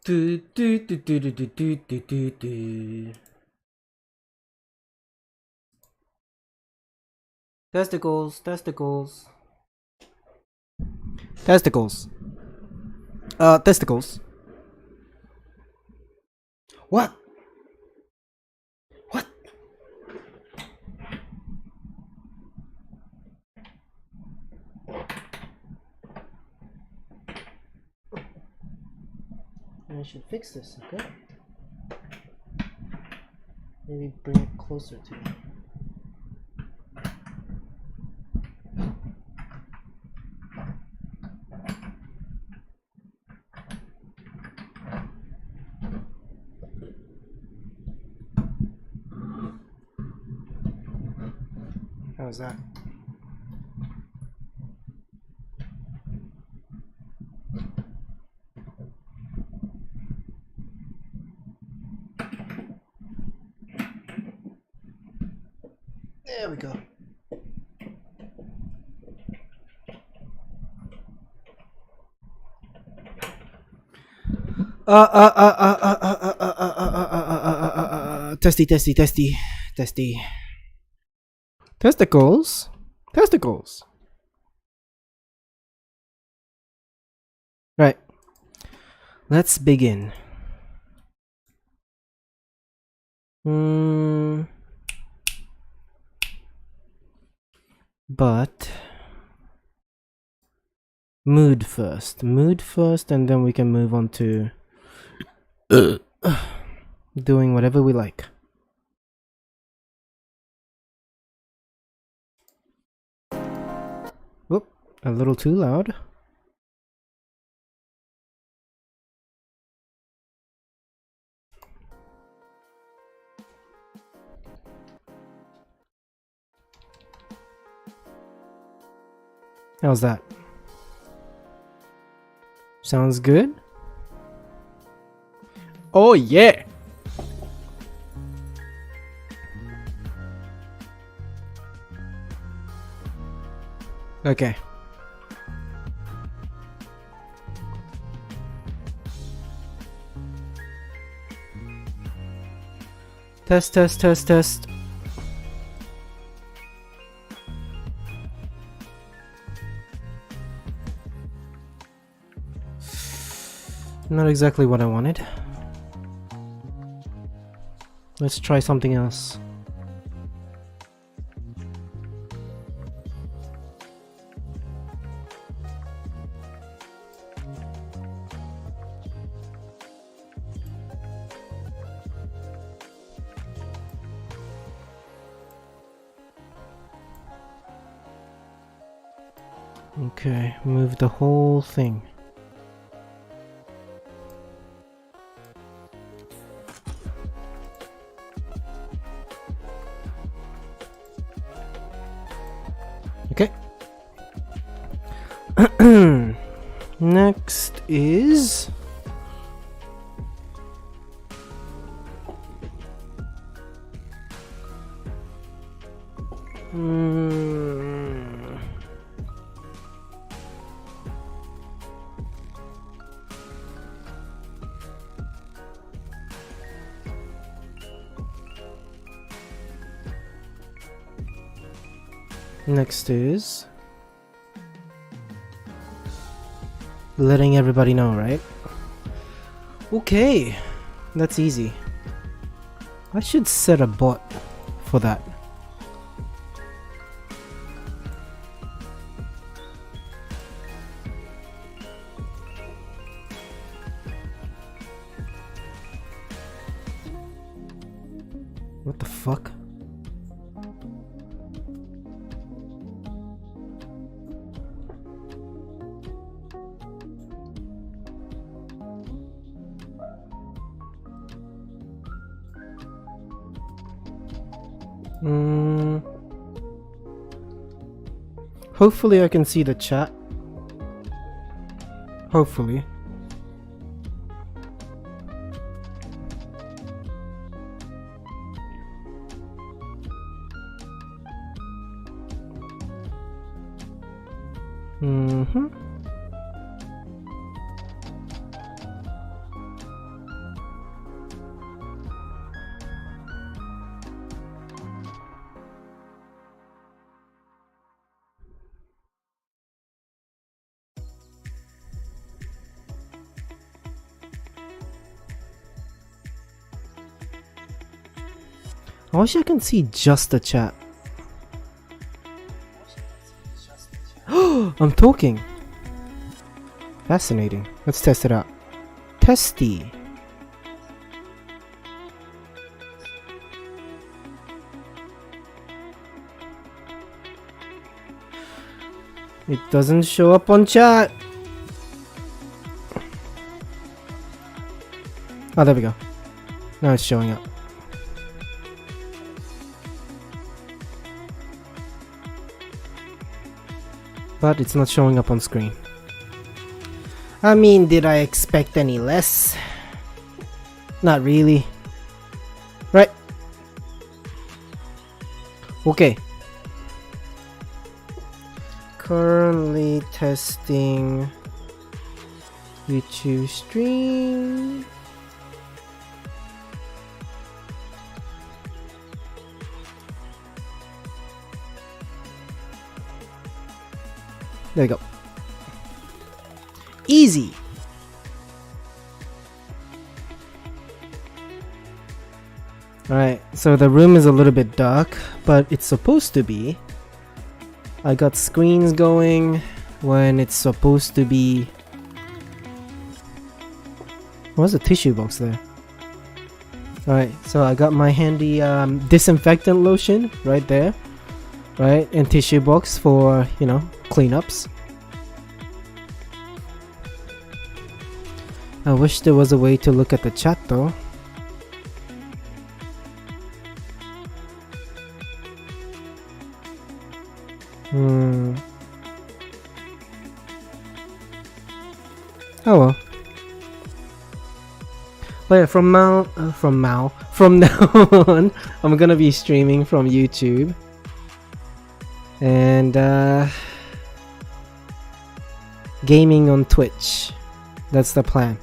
Do, do, do, do, do, do, do, do, do, do. Testicles, testicles. Testicles. Testicles. What? What? I should fix this, okay? Maybe bring it closer to me. How's that? There we go. Testy, testy, testy, testy. Testicles, testicles. Right. Let's begin. But mood first, and then we can move on to doing whatever we like. Whoop, a little too loud. How's that? Sounds good? Oh yeah! Okay. Test, test, test, test. Not exactly what I wanted. Let's try something else. Okay, move the whole thing. Okay. Next is letting everybody know, right? Okay, that's easy. I should set a bot for that. What the fuck? Hopefully I can see the chat. Hopefully. I wish I can see just the chat. I'm talking. Fascinating. Let's test it out. Testy. It doesn't show up on chat. Oh, there we go. Now it's showing up. But it's not showing up on screen. I mean, did I expect any less? Not really. Right. Okay. Currently testing YouTube stream. There you go. Easy. Alright, so the room is a little bit dark, but it's supposed to be. I got screens going when it's supposed to be. What's the tissue box there? Alright, so I got my handy disinfectant lotion right there. Right, and tissue box for, you know, cleanups. I wish there was a way to look at the chat though. Oh well. But yeah, from now on, I'm gonna be streaming from YouTube. And gaming on Twitch. That's the plan.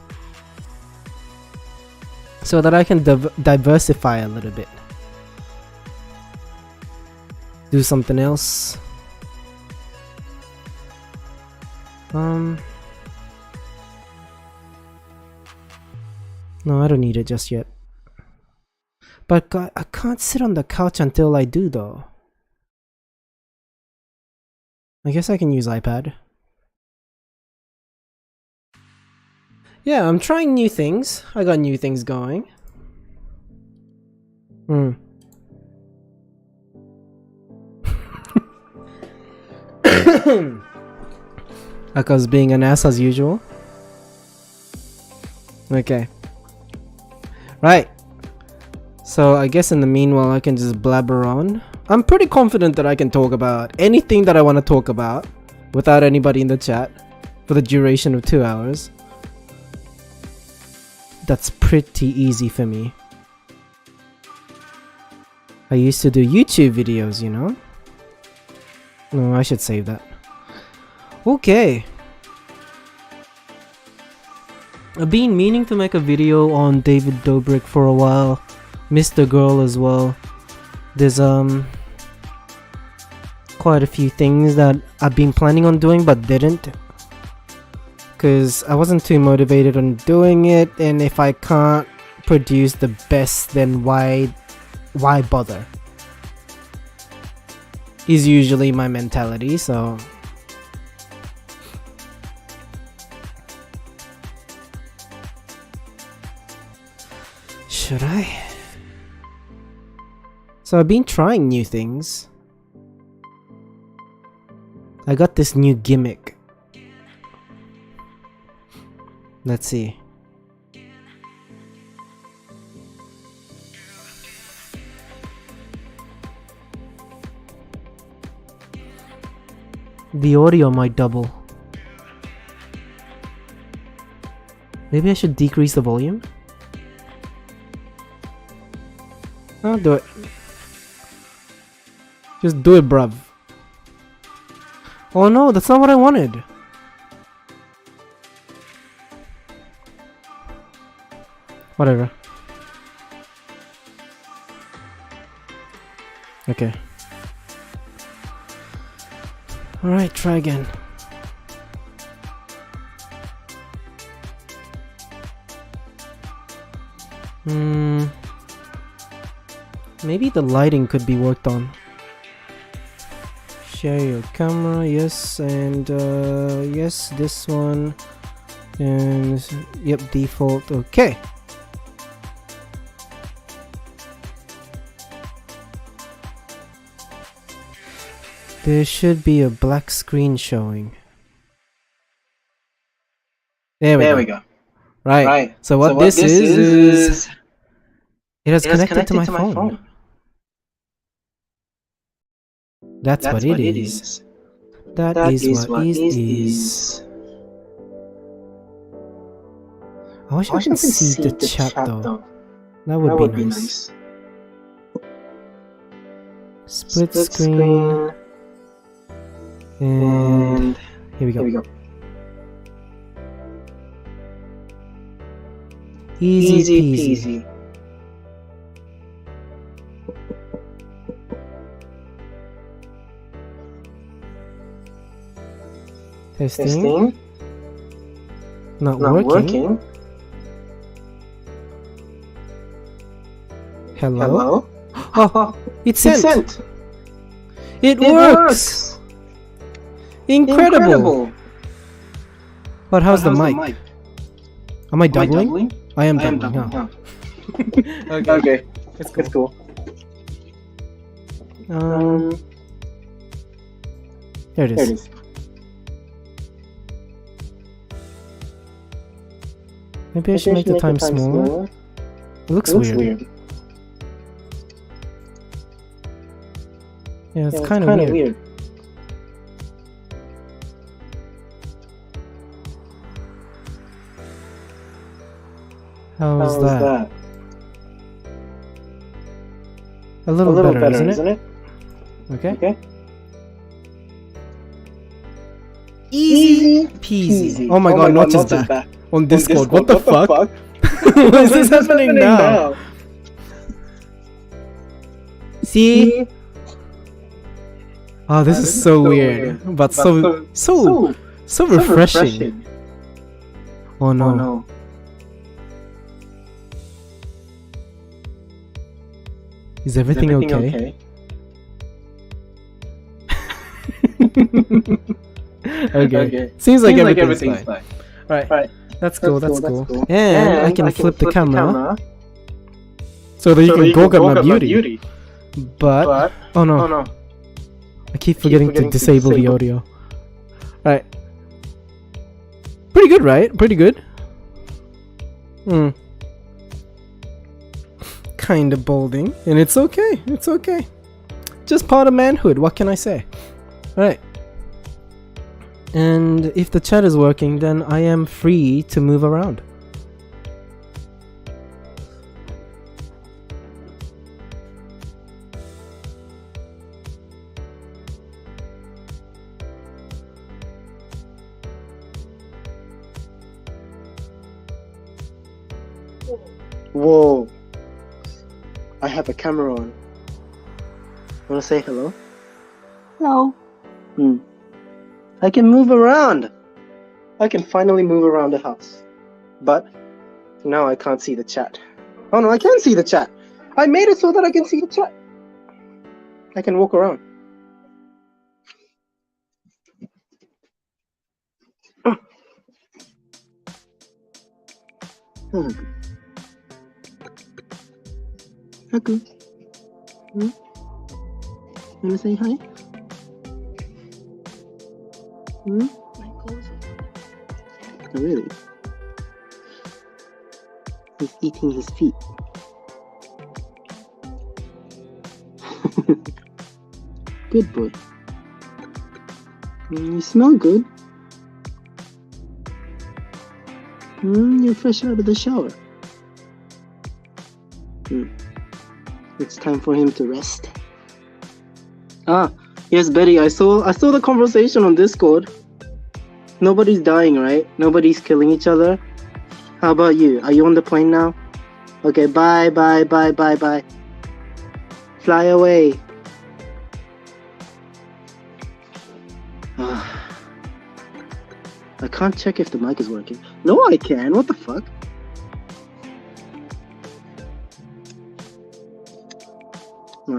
So that I can diversify a little bit. Do something else. No, I don't need it just yet. But God, I can't sit on the couch until I do though. I guess I can use iPad. Yeah, I'm trying new things. I got new things going. Aka's being an ass as usual. Okay. Right. So I guess in the meanwhile I can just blabber on. I'm pretty confident that I can talk about anything that I want to talk about without anybody in the chat for the duration of 2 hours. That's pretty easy for me. I used to do YouTube videos, you know? No, I should save that. Okay. I've been meaning to make a video on David Dobrik for a while. Mr. Girl as well. There's quite a few things that I've been planning on doing but didn't. Cause I wasn't too motivated on doing it, and if I can't produce the best, then why bother? Is usually my mentality, so should I? So I've been trying new things. I got this new gimmick. Let's see. The audio might double. Maybe I should decrease the volume? I'll do it. Just do it, bruv. Oh no, that's not what I wanted. Whatever. Okay. Alright, try again. Maybe the lighting could be worked on. Share your camera, yes, and yes, this one, and yep, default, okay. There should be a black screen showing. There we go. Right. So what this is it has connected to my phone. That's what it is. That is what it is. I wish I can see the chat though. That would be nice. Split screen. And here we go. Easy peasy. Testing. Not working. Hello? Oh, it's sent. It works. Incredible. But how's the mic? Am I doubling? I am doubling. Huh? Okay. It's cool. There it is. Maybe I should make the time smaller. It looks weird. Yeah, it's kind of weird. How's that? A little better, isn't it? Okay. Easy peasy. Oh my god, Notch is back. On Discord. What the fuck? What is this happening now? See? Oh, this is so weird. But so refreshing. Oh no. Is everything okay? Okay. Seems like everything's fine. Right. That's cool. And I can flip the camera so that you can gawk at my beauty. But oh no. I keep forgetting to disable the audio. Right. Pretty good, right? Pretty good. Kinda balding, and it's okay. Just part of manhood, what can I say? Right. And if the chat is working, then I am free to move around. Whoa. I have a camera on. Wanna say hello? Hello. I can move around. I can finally move around the house. But now I can't see the chat. Oh no, I can see the chat. I made it so that I can see the chat. I can walk around. Haku. Wanna say hi? My clothes Oh, really? He's eating his feet. Good boy. You smell good. You're fresh out of the shower. It's time for him to rest. Yes, Betty, I saw the conversation on Discord. Nobody's dying, right? Nobody's killing each other. How about you? Are you on the plane now? Okay, bye. Fly away. I can't check if the mic is working. No, I can. What the fuck?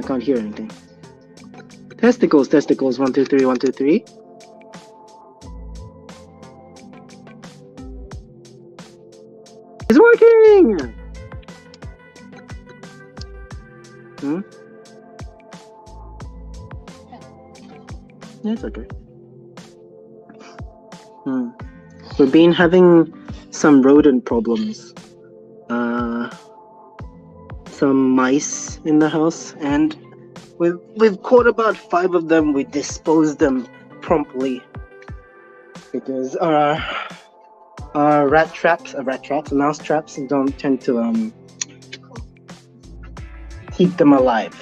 can't hear anything. Testicles, testicles, 1, 2, 3, 1, 2, 3. It's working! Hmm? Yeah, it's okay. We've been having some rodent problems. Some mice in the house, and we've caught about 5 of them. We disposed them promptly because our mouse traps don't tend to keep them alive.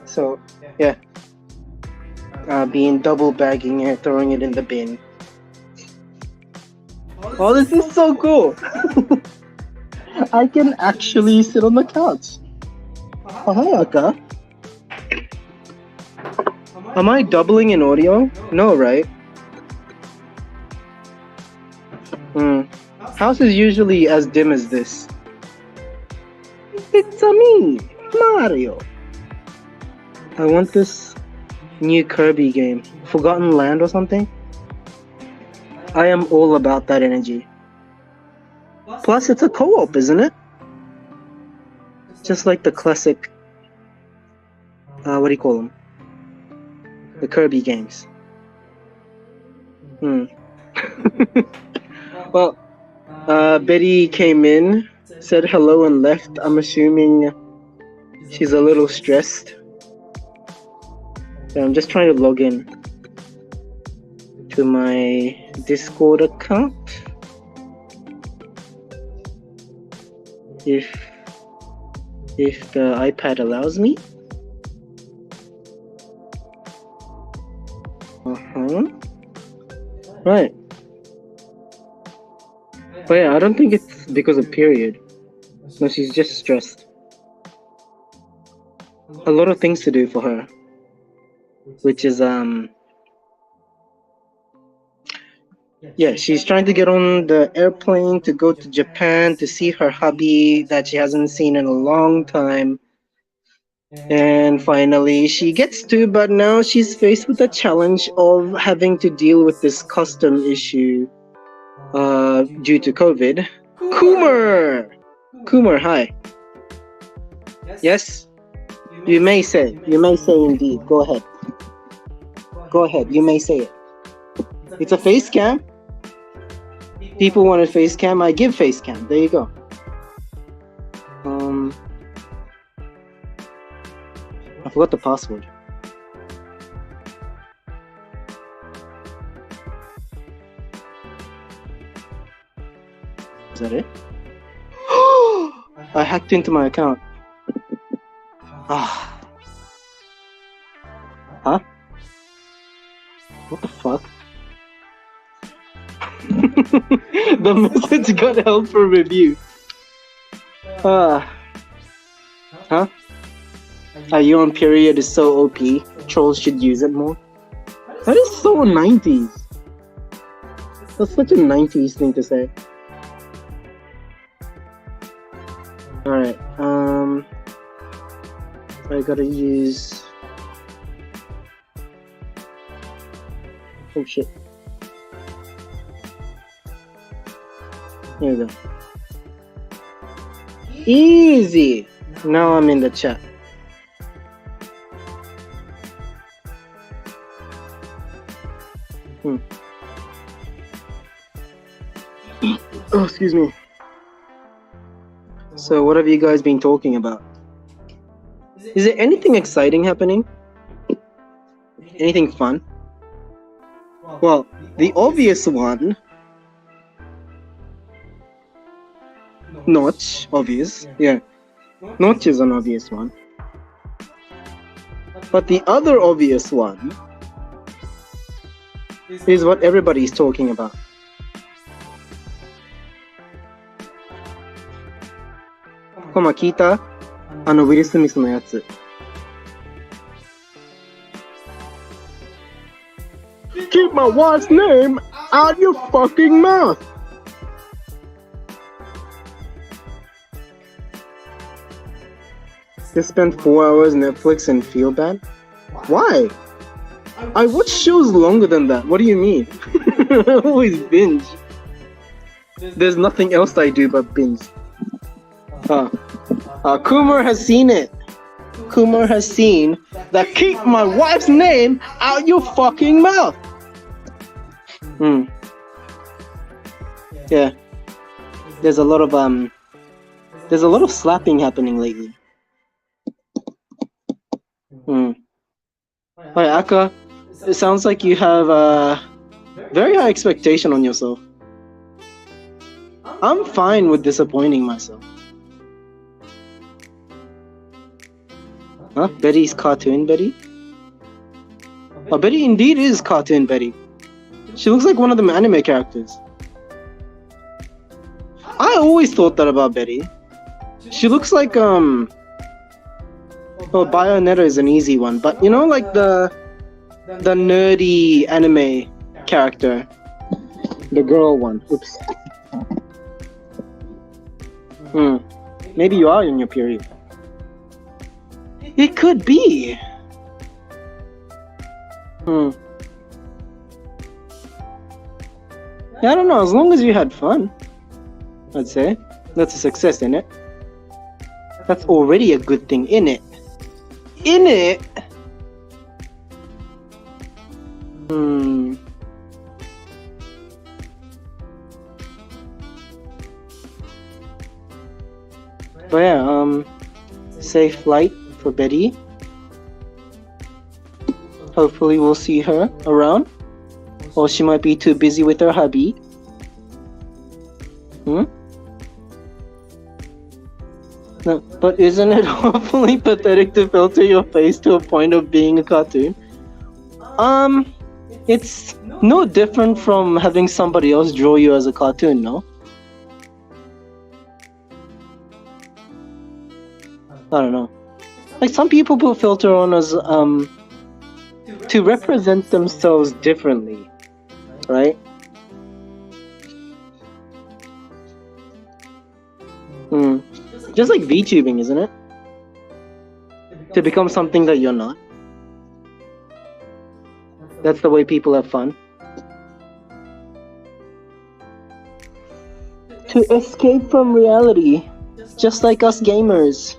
So yeah, being double bagging it, throwing it in the bin. Oh, this is so cool! I can actually sit on the couch. Oh, hi, Akka. Am I doubling in audio? No, right? House is usually as dim as this. It's me, Mario. I want this new Kirby game, Forgotten Land or something. I am all about that energy. Plus, it's a co-op, isn't it? Just like the classic, what do you call them? The Kirby games. Well, Betty came in, said hello and left. I'm assuming she's a little stressed. So I'm just trying to log in to my Discord account. If the iPad allows me. Right. But yeah, I don't think it's because of period. No, she's just stressed. A lot of things to do for her. Which is yeah, she's trying to get on the airplane to go to Japan to see her hubby that she hasn't seen in a long time. And finally she gets to, but now she's faced with the challenge of having to deal with this custom issue due to COVID. Kumar, hi. Yes? You may say indeed. Go ahead, you may say it. It's a face cam. People wanted face cam, I give face cam. There you go. I forgot the password. Is that it? I hacked into my account. Huh? What the fuck? The message got held for review. Huh? A Yuan period is so OP. Trolls should use it more. That is so 90s. That's such a 90s thing to say. Alright, I gotta use... Oh shit. Here we go. Easy! Now I'm in the chat. Oh, excuse me. So what have you guys been talking about? Is there anything exciting happening? Anything fun? Well, the obvious one... Notch, obvious. Yeah. Notch is an obvious one. But the other obvious one is what everybody's talking about. Koma, kita? Will Smith no yatsu. Keep my wife's name out your fucking mouth! Just spend 4 hours Netflix and feel bad? Why? I watch shows longer than that. What do you mean? I always binge. There's nothing else I do but binge. Kumar has seen it. Kumar has seen that keep my wife's name out your fucking mouth. Yeah. There's a lot of slapping happening lately. Hi, Aka. It sounds like you have a very high expectation on yourself. I'm fine with disappointing myself. Huh? Betty's cartoon Betty? Oh, Betty indeed is cartoon Betty. She looks like one of the anime characters. I always thought that about Betty. She looks like well, Bayonetta is an easy one, but you know, like the nerdy anime character, the girl one. Oops. Maybe you are in your period. It could be. Yeah, I don't know. As long as you had fun, I'd say that's a success, innit? That's already a good thing, innit? Innit? But yeah, safe flight for Betty. Hopefully we'll see her around. Or she might be too busy with her hubby. No, but isn't it awfully pathetic to filter your face to a point of being a cartoon? It's no different from having somebody else draw you as a cartoon, no? I don't know. Like, some people put filter on as to represent themselves differently, right? Just like VTubing, isn't it? To become something that you're not. That's the way people have fun. To escape from reality, just like us gamers.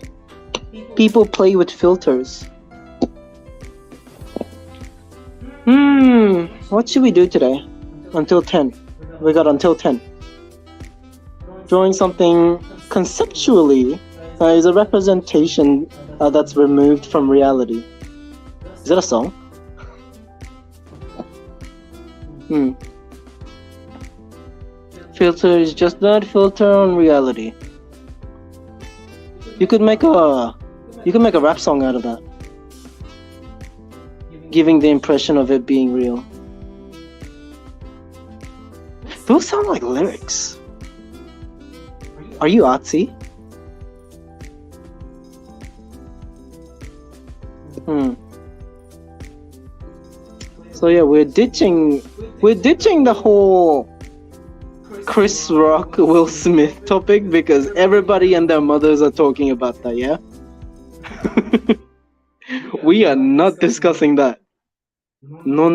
People play with filters. What should we do today? Until 10. We got until 10. Drawing something conceptually is a representation that's removed from reality. Is that a song? Filter is just that filter on reality. You could make a rap song out of that, giving the impression of it being real. Those sound like lyrics. Are you artsy? So yeah, we're ditching the whole Chris Rock, Will Smith topic because everybody and their mothers are talking about that, yeah? We are not discussing that. No.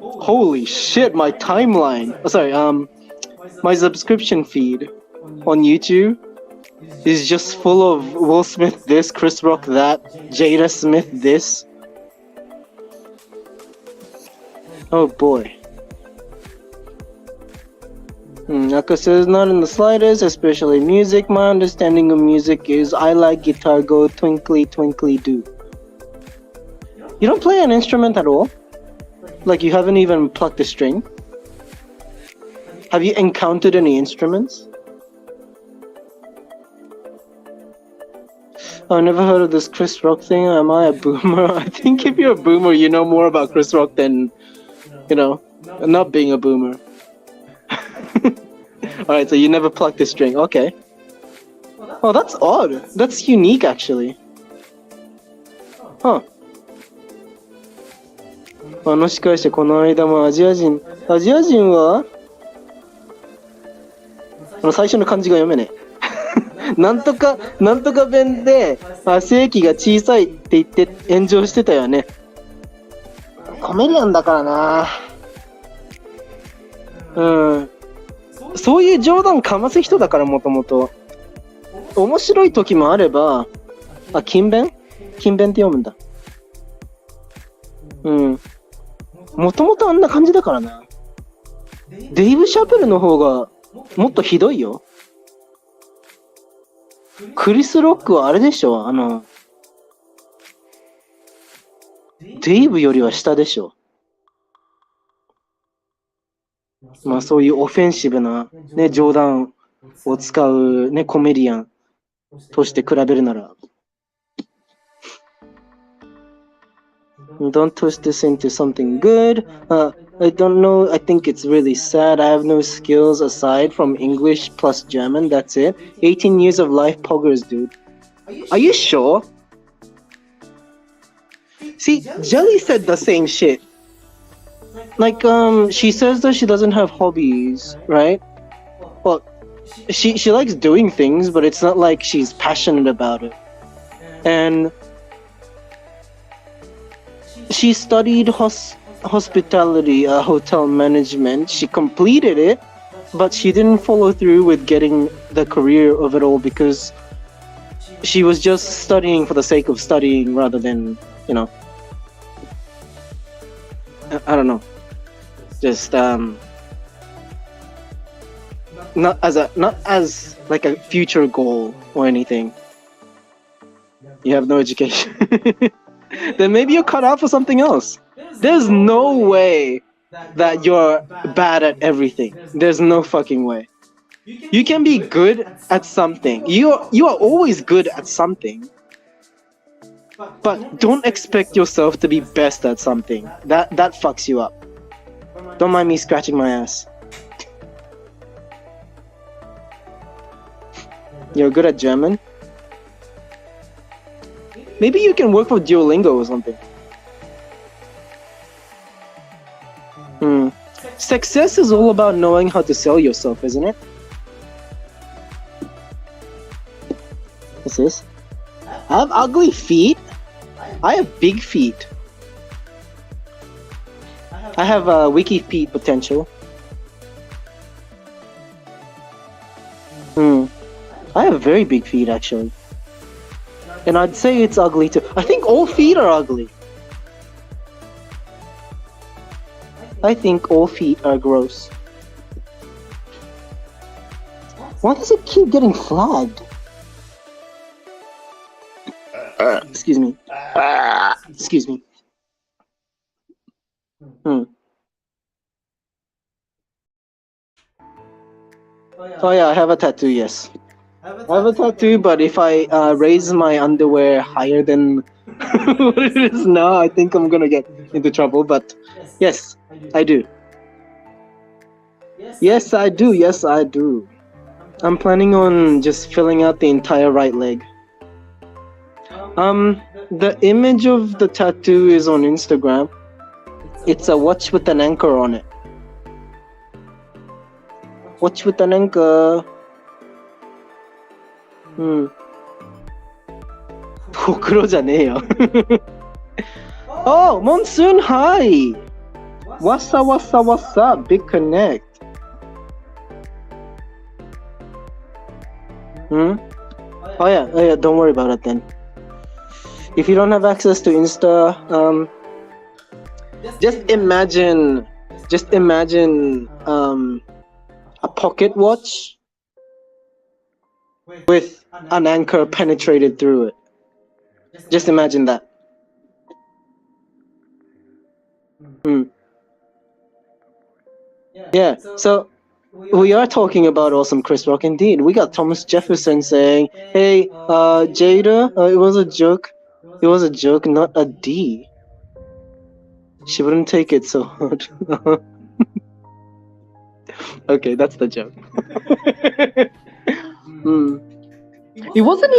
Holy shit, my timeline. My subscription feed on YouTube is just full of Will Smith this, Chris Rock that, Jada Smith this. Oh boy. Aka says, not in the slightest, especially music. My understanding of music is I like guitar, go twinkly twinkly do. You don't play an instrument at all? Like you haven't even plucked a string? Have you encountered any instruments? I've never heard of this Chris Rock thing. Am I a boomer? I think if you're a boomer, you know more about Chris Rock than, not being a boomer. Alright, so you never plucked a string. Okay. Oh, that's odd. That's unique, actually. Huh. もしかしてこの間もアジア人は最初の漢字が読めねえなんとか弁で、正規が小さいって言って炎上してたよね。コメディアンだからな。そういう冗談かます人だから、もともと。面白い時もあれば、勤勉って読むんだ。もともとあんな感じだからな。デイブ・シャペルの方がもっとひどいよ。クリス・ロックはあれでしょ、デイブよりは下でしょ。まあそういうオフェンシブな、ね、冗談を使う、ね、コメディアンとして比べるなら。Don't twist this into something good. I don't know. I think it's really sad. I have no skills aside from English plus German. That's it. 18 years of life poggers, dude. Are you sure? See, Jelly said the same shit. Like, she says that she doesn't have hobbies, right? Well, she likes doing things, but it's not like she's passionate about it. And she studied hospitality, hotel management. She completed it, but she didn't follow through with getting the career of it all because she was just studying for the sake of studying rather than, you know, I don't know, just not as like a future goal or anything. You have no education. Then maybe you're cut out for something else. There's no way that you're bad at everything. There's no fucking way. You can be good at something. You are always good at something. But don't expect yourself to be best at something. That fucks you up. Don't mind me scratching my ass. You're good at German? Maybe you can work for Duolingo or something. Success is all about knowing how to sell yourself, isn't it? What's this? I have ugly feet? I have big feet. I have wiki feet potential. I have very big feet actually. And I'd say it's ugly too. I think all feet are ugly. I think all feet are gross. Why does it keep getting flagged? Excuse me. Excuse me. Oh yeah, I have a tattoo, yes. I have a tattoo, but if I raise my underwear higher than what it is now, I think I'm gonna get into trouble, but yes, I do. Yes, I do. Yes, I do. I'm planning on just filling out the entire right leg. The image of the tattoo is on Instagram. It's a watch with an anchor on it. Watch with an anchor. ほくろじゃねえよ。Oh, Monsoon, hi! What's up, what's up, what's up? Big connect. Oh yeah, don't worry about it then. If you don't have access to Insta, just imagine a pocket watch with an anchor penetrated through it. Just imagine that. Yeah, so we are talking about awesome Chris Rock indeed. We got Thomas Jefferson saying, hey, Jada, it was a joke. It was a joke, not a D. She wouldn't take it so hard. Okay, that's the joke. It wasn't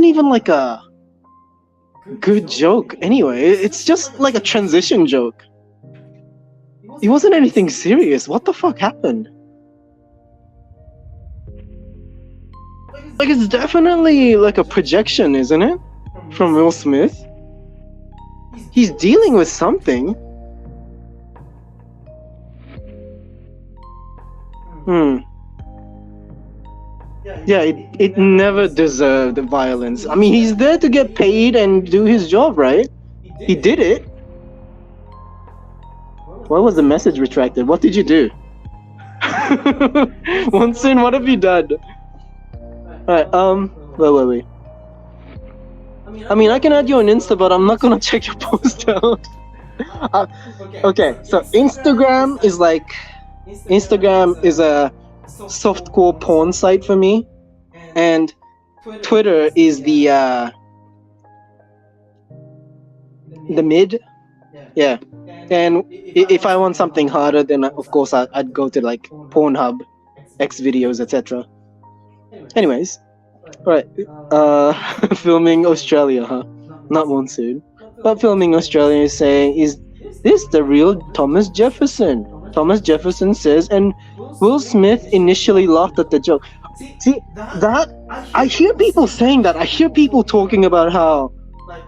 even like a good joke anyway. It's just like a transition joke. It wasn't anything serious. What the fuck happened? Like, it's definitely like a projection, isn't it? From Will Smith. He's dealing with something. Yeah, it never deserved violence. I mean, he's there to get paid and do his job, right? He did it. Why was the message retracted? What did you do? Wonsun, what have you done? Alright, wait. I mean, I can add you on Insta, but I'm not gonna check your post out. Okay, so Instagram is a softcore porn site for me, and Twitter is the mid. Yeah. And if I want something harder, then of course I'd go to like Pornhub, X videos, etc. Anyways, right. Filming Australia, huh? Not Monsoon, but Filming Australia is saying, is this the real Thomas Jefferson? Thomas Jefferson says, and Will Smith initially laughed at the joke. See, that, I hear people saying that. I hear people talking about how,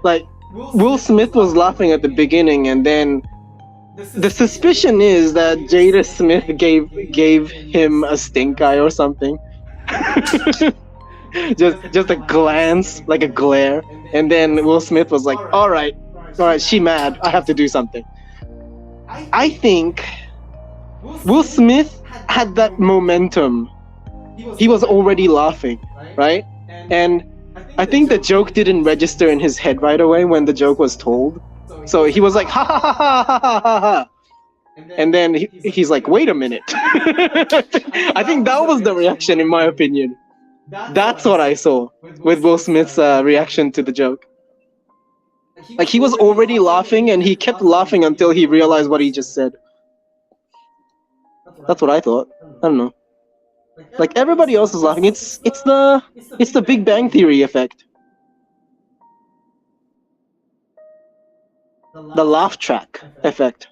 like, Will Smith was laughing at the beginning, and then the suspicion is that Jada Smith gave him a stink eye or something. just a glance, like a glare, and then Will Smith was like, all right, she mad, I have to do something. I think Will Smith had that momentum. He was already laughing, right? And I think the joke didn't register in his head right away when the joke was told. So he was like, ha ha ha ha ha ha ha. And then he's like, wait a minute. I think that was the reaction, in my opinion. That's what I saw with Will Smith's reaction to the joke. Like, he was already laughing, and he kept laughing until he realized what he just said. That's what I thought. I don't know. Like, everybody else is laughing. It's the Big Bang Theory effect. The laugh track effect.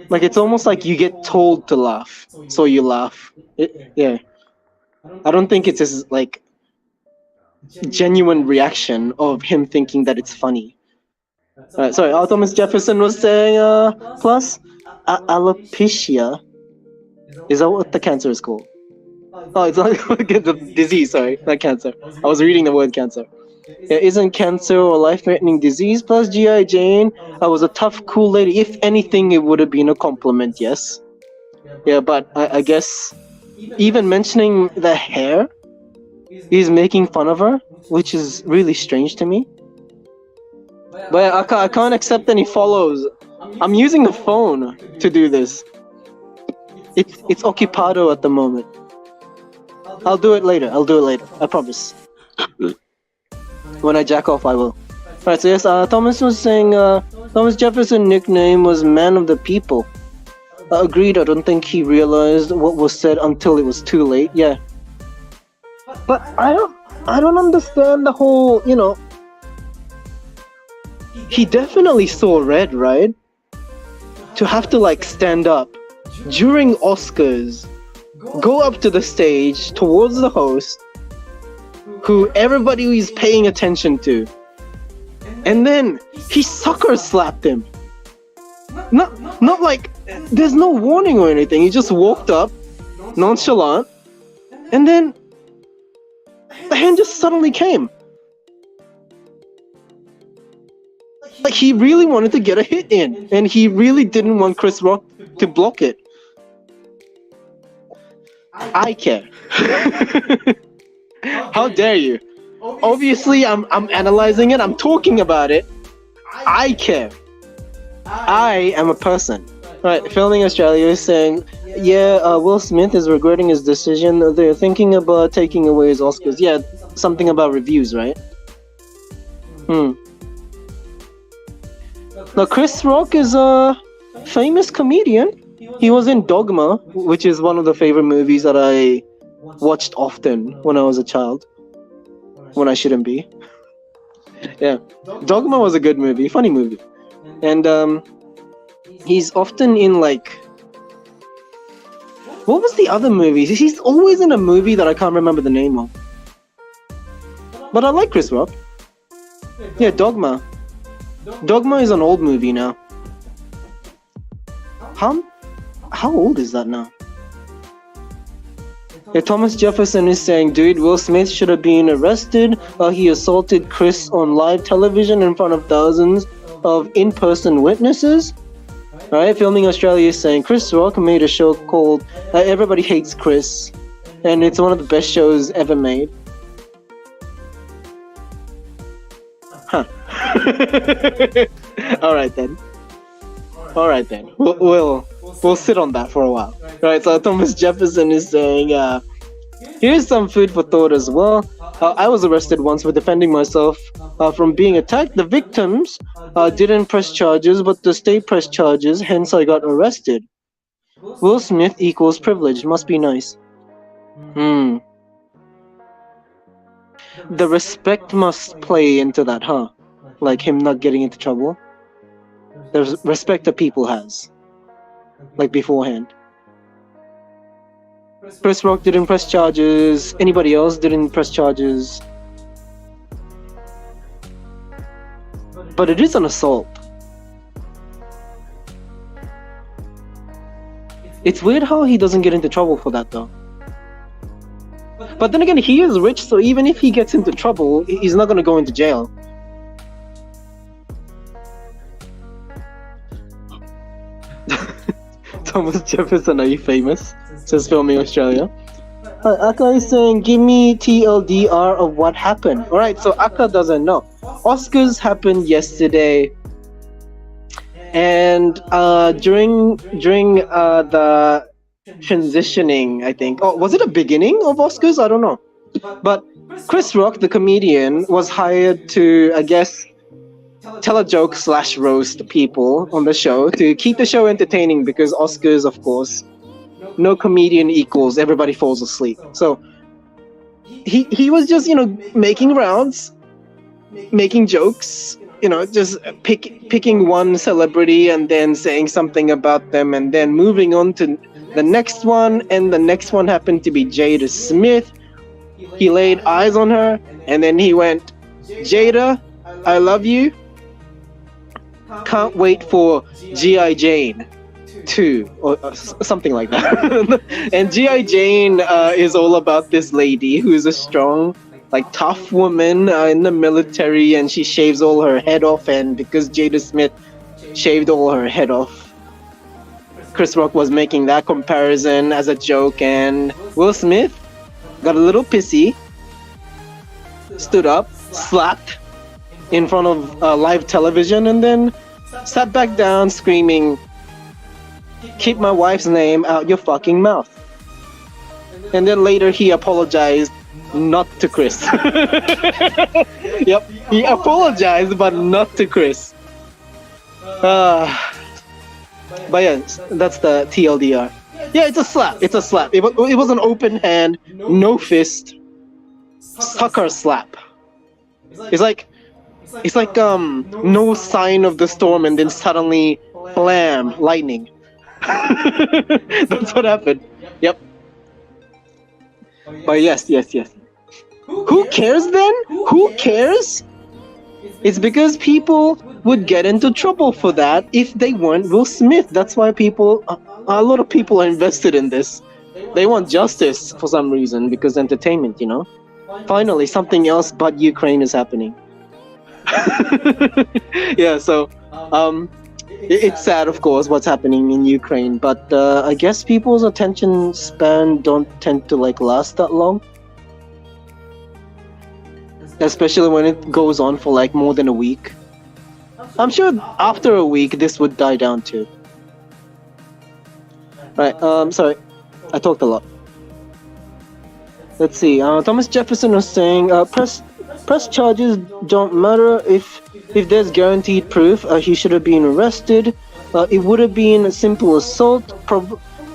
Like, it's almost like you get told to laugh, so you laugh. Yeah. I don't think it's his, like, genuine reaction of him thinking that it's funny. Sorry, Thomas Jefferson was saying, plus, alopecia. Is that what the cancer is called? Oh, it's not the disease, sorry, not cancer. I was reading the word cancer. Yeah, isn't cancer a life-threatening disease? Plus, G.I. Jane, I was a tough, cool lady. If anything, it would have been a compliment, yes. Yeah, but I guess even mentioning the hair is making fun of her, which is really strange to me. But I can't accept any follows. I'm using the phone to do this. It's occupado at the moment. I'll do it later. I promise. When I jack off, I will. Right, so yes, Thomas was saying, Thomas Jefferson's nickname was Man of the People. Agreed, I don't think he realized what was said until it was too late, yeah. But I don't understand the whole, he definitely saw red, right? To have to, like, stand up during Oscars, go up to the stage towards the host, who everybody is paying attention to, and then he sucker slapped him. Not like, there's no warning or anything. He just walked up, nonchalant, and then the hand just suddenly came. Like, he really wanted to get a hit in, and he really didn't want Chris Rock to block it. I care. How dare you? Obviously, I'm analyzing it. I'm talking about it. I care. I am a person. Right, Filming Australia is saying, yeah, Will Smith is regretting his decision. They're thinking about taking away his Oscars. Yeah, something about reviews, right? Now, Chris Rock is a famous comedian. He was in Dogma, which is one of the favorite movies that I watched often when I was a child. When I shouldn't be. Yeah. Dogma was a good movie, funny movie. And he's often in, like, What was the other movie? He's always in a movie that I can't remember the name of. But I like Chris Rock. Yeah, Dogma. Dogma is an old movie now. How old is that now? Yeah, Thomas Jefferson is saying, dude, Will Smith should have been arrested. He assaulted Chris on live television in front of thousands of in-person witnesses. Alright, Filming Australia is saying, Chris Rock made a show called Everybody Hates Chris. And it's one of the best shows ever made. Huh. Alright then. We'll sit on that for a while. Right, so Thomas Jefferson is saying, here's some food for thought as well. I was arrested once for defending myself from being attacked. The victims didn't press charges, but the state pressed charges, hence I got arrested. Will Smith equals privilege. Must be nice. The respect must play into that, huh? Like him not getting into trouble. The respect that people has. Like beforehand. Chris Rock didn't press charges. Anybody else didn't press charges. But it is an assault. It's weird how he doesn't get into trouble for that though. But then again, he is rich, so even if he gets into trouble, he's not gonna go into jail. Thomas Jefferson, are you famous? Says Filming Australia. Akka is saying, give me TLDR of what happened. Alright, so Akka doesn't know. Oscars happened yesterday. And during the transitioning, I think. Oh, was it a beginning of Oscars? I don't know. But Chris Rock, the comedian, was hired to, I guess, tell a joke / roast people on the show to keep the show entertaining, because Oscars, of course, no comedian equals everybody falls asleep. So he was just, making rounds, making jokes, just picking one celebrity and then saying something about them and then moving on to the next one, and the next one happened to be Jada Smith. He laid eyes on her and then he went, Jada, I love you. Can't wait for G.I. Jane 2 or something like that. And G.I. Jane is all about this lady who's a strong, tough woman in the military, and she shaves all her head off, and because Jada Smith shaved all her head off, Chris Rock was making that comparison as a joke, and Will Smith got a little pissy, stood up, slapped in front of live television, and then sat back down screaming, keep my wife's name out your fucking mouth. And then later he apologized, not to Chris. Yep, he apologized, but not to Chris. But yeah, that's the TLDR. Yeah, it's a slap. It was an open hand, no fist, sucker slap. It's like no sign of the storm, and then suddenly, blam, lightning. That's what happened. Yep. But yes. Who cares then? Who cares? It's because people would get into trouble for that if they weren't Will Smith. That's why a lot of people are invested in this. They want justice for some reason, because entertainment, Finally, something else but Ukraine is happening. Yeah, so it's sad, of course, what's happening in Ukraine, but I guess people's attention span don't tend to last that long, especially when it goes on for more than a week. I'm sure after a week this would die down too. Right, sorry, I talked a lot. Let's see, Thomas Jefferson was saying, press charges don't matter if there's guaranteed proof. He should have been arrested. It would have been a simple assault,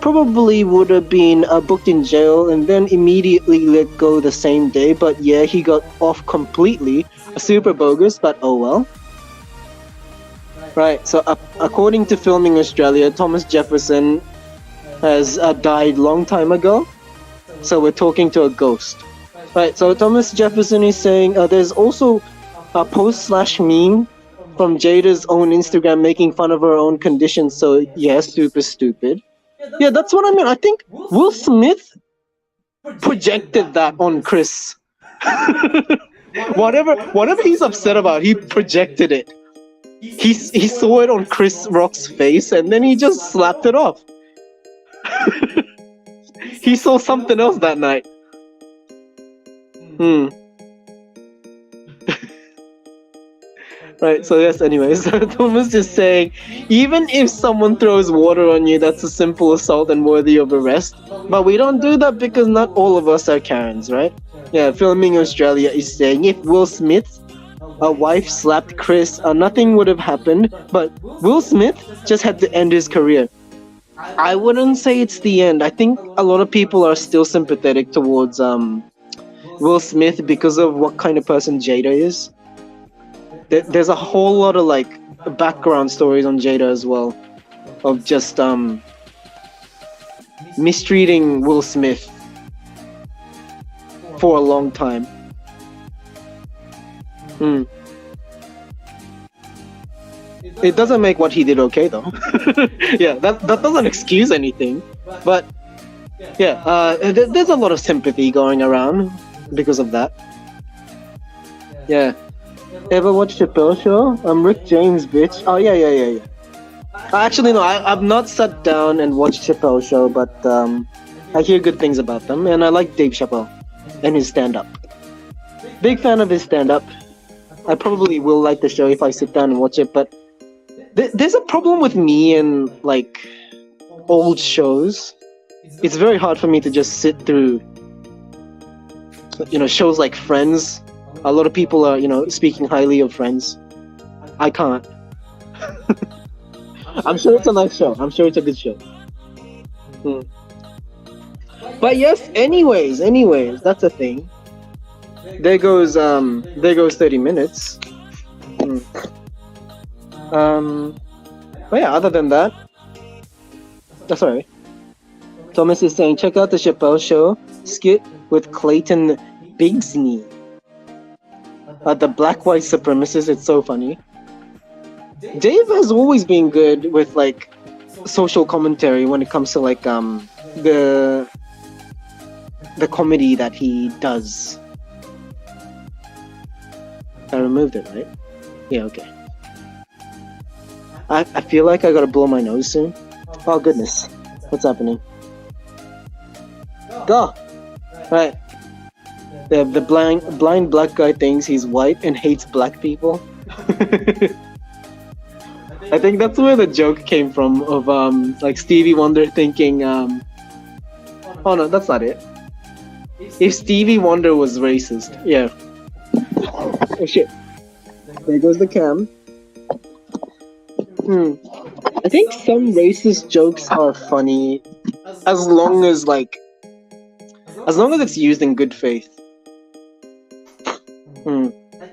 probably would have been booked in jail and then immediately let go the same day, but yeah, he got off completely. Super bogus, but oh well. Right, so according to Filming Australia, Thomas Jefferson has died long time ago, so we're talking to a ghost. Right, so Thomas Jefferson is saying there's also a post/meme from Jada's own Instagram making fun of her own condition, so yeah, super stupid. Yeah, that's what I mean. I think Will Smith projected that on Chris. whatever he's upset about, he projected it. He saw it on Chris Rock's face and then he just slapped it off. He saw something else that night. Right, so yes, anyways, Thomas is saying, even if someone throws water on you, that's a simple assault and worthy of arrest. But we don't do that because not all of us are Karens, right? Yeah, Filming Australia is saying, if Will Smith's wife slapped Chris, nothing would have happened, but Will Smith just had to end his career. I wouldn't say it's the end. I think a lot of people are still sympathetic towards Will Smith because of what kind of person Jada is. There's a whole lot of like background stories on Jada as well, of just mistreating Will Smith for a long time. It doesn't make what he did okay though. Yeah, that doesn't excuse anything. But yeah, there's a lot of sympathy going around because of that. Yeah. Ever watched Chappelle Show? I'm Rick James, bitch. Oh yeah. Actually, no, I've not sat down and watched Chappelle Show, but I hear good things about them, and I like Dave Chappelle and his stand-up. Big fan of his stand-up. I probably will like the show if I sit down and watch it, but there's a problem with me and like old shows. It's very hard for me to just sit through, shows like Friends. A lot of people are, speaking highly of Friends. I can't. I'm sure it's a nice show. I'm sure it's a good show. But yes, anyways, that's a thing. There goes 30 minutes. But yeah, other than that, that's alright. Thomas is saying, check out the Chappelle Show skit with Clayton Bigsby. The black white supremacist, it's so funny. Dave has always been good with like social commentary when it comes to like the comedy that he does. I removed it, right? Yeah, okay. I feel like I gotta blow my nose soon. Oh goodness. What's happening? Go! Right. The blind black guy thinks he's white and hates black people. I think that's where the joke came from of like Stevie Wonder thinking oh no, that's not it. If Stevie Wonder was racist, yeah. Oh shit. There goes the cam. I think some racist jokes are funny as long as it's used in good faith.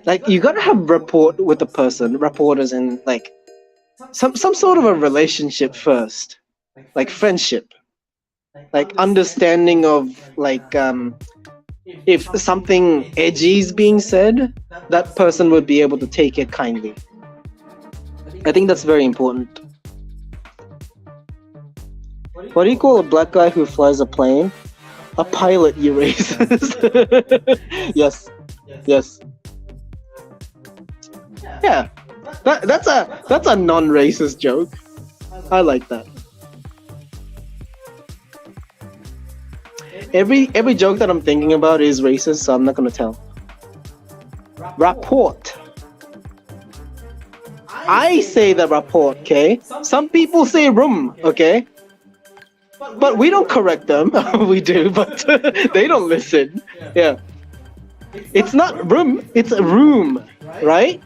Like you gotta have rapport with the person, rapporters, and like some sort of a relationship first, like friendship, like understanding of like if something edgy is being said, that person would be able to take it kindly. I think that's very important. What do you call a black guy who flies a plane? A pilot, you racist. Yes. Yeah, that's a non-racist joke. I like that. Every joke that I'm thinking about is racist, so I'm not gonna tell. Rapport. I say the rapport, okay? Some people say room, okay? But we don't correct them. We do, but they don't listen. Yeah. It's not room, it's a room, right?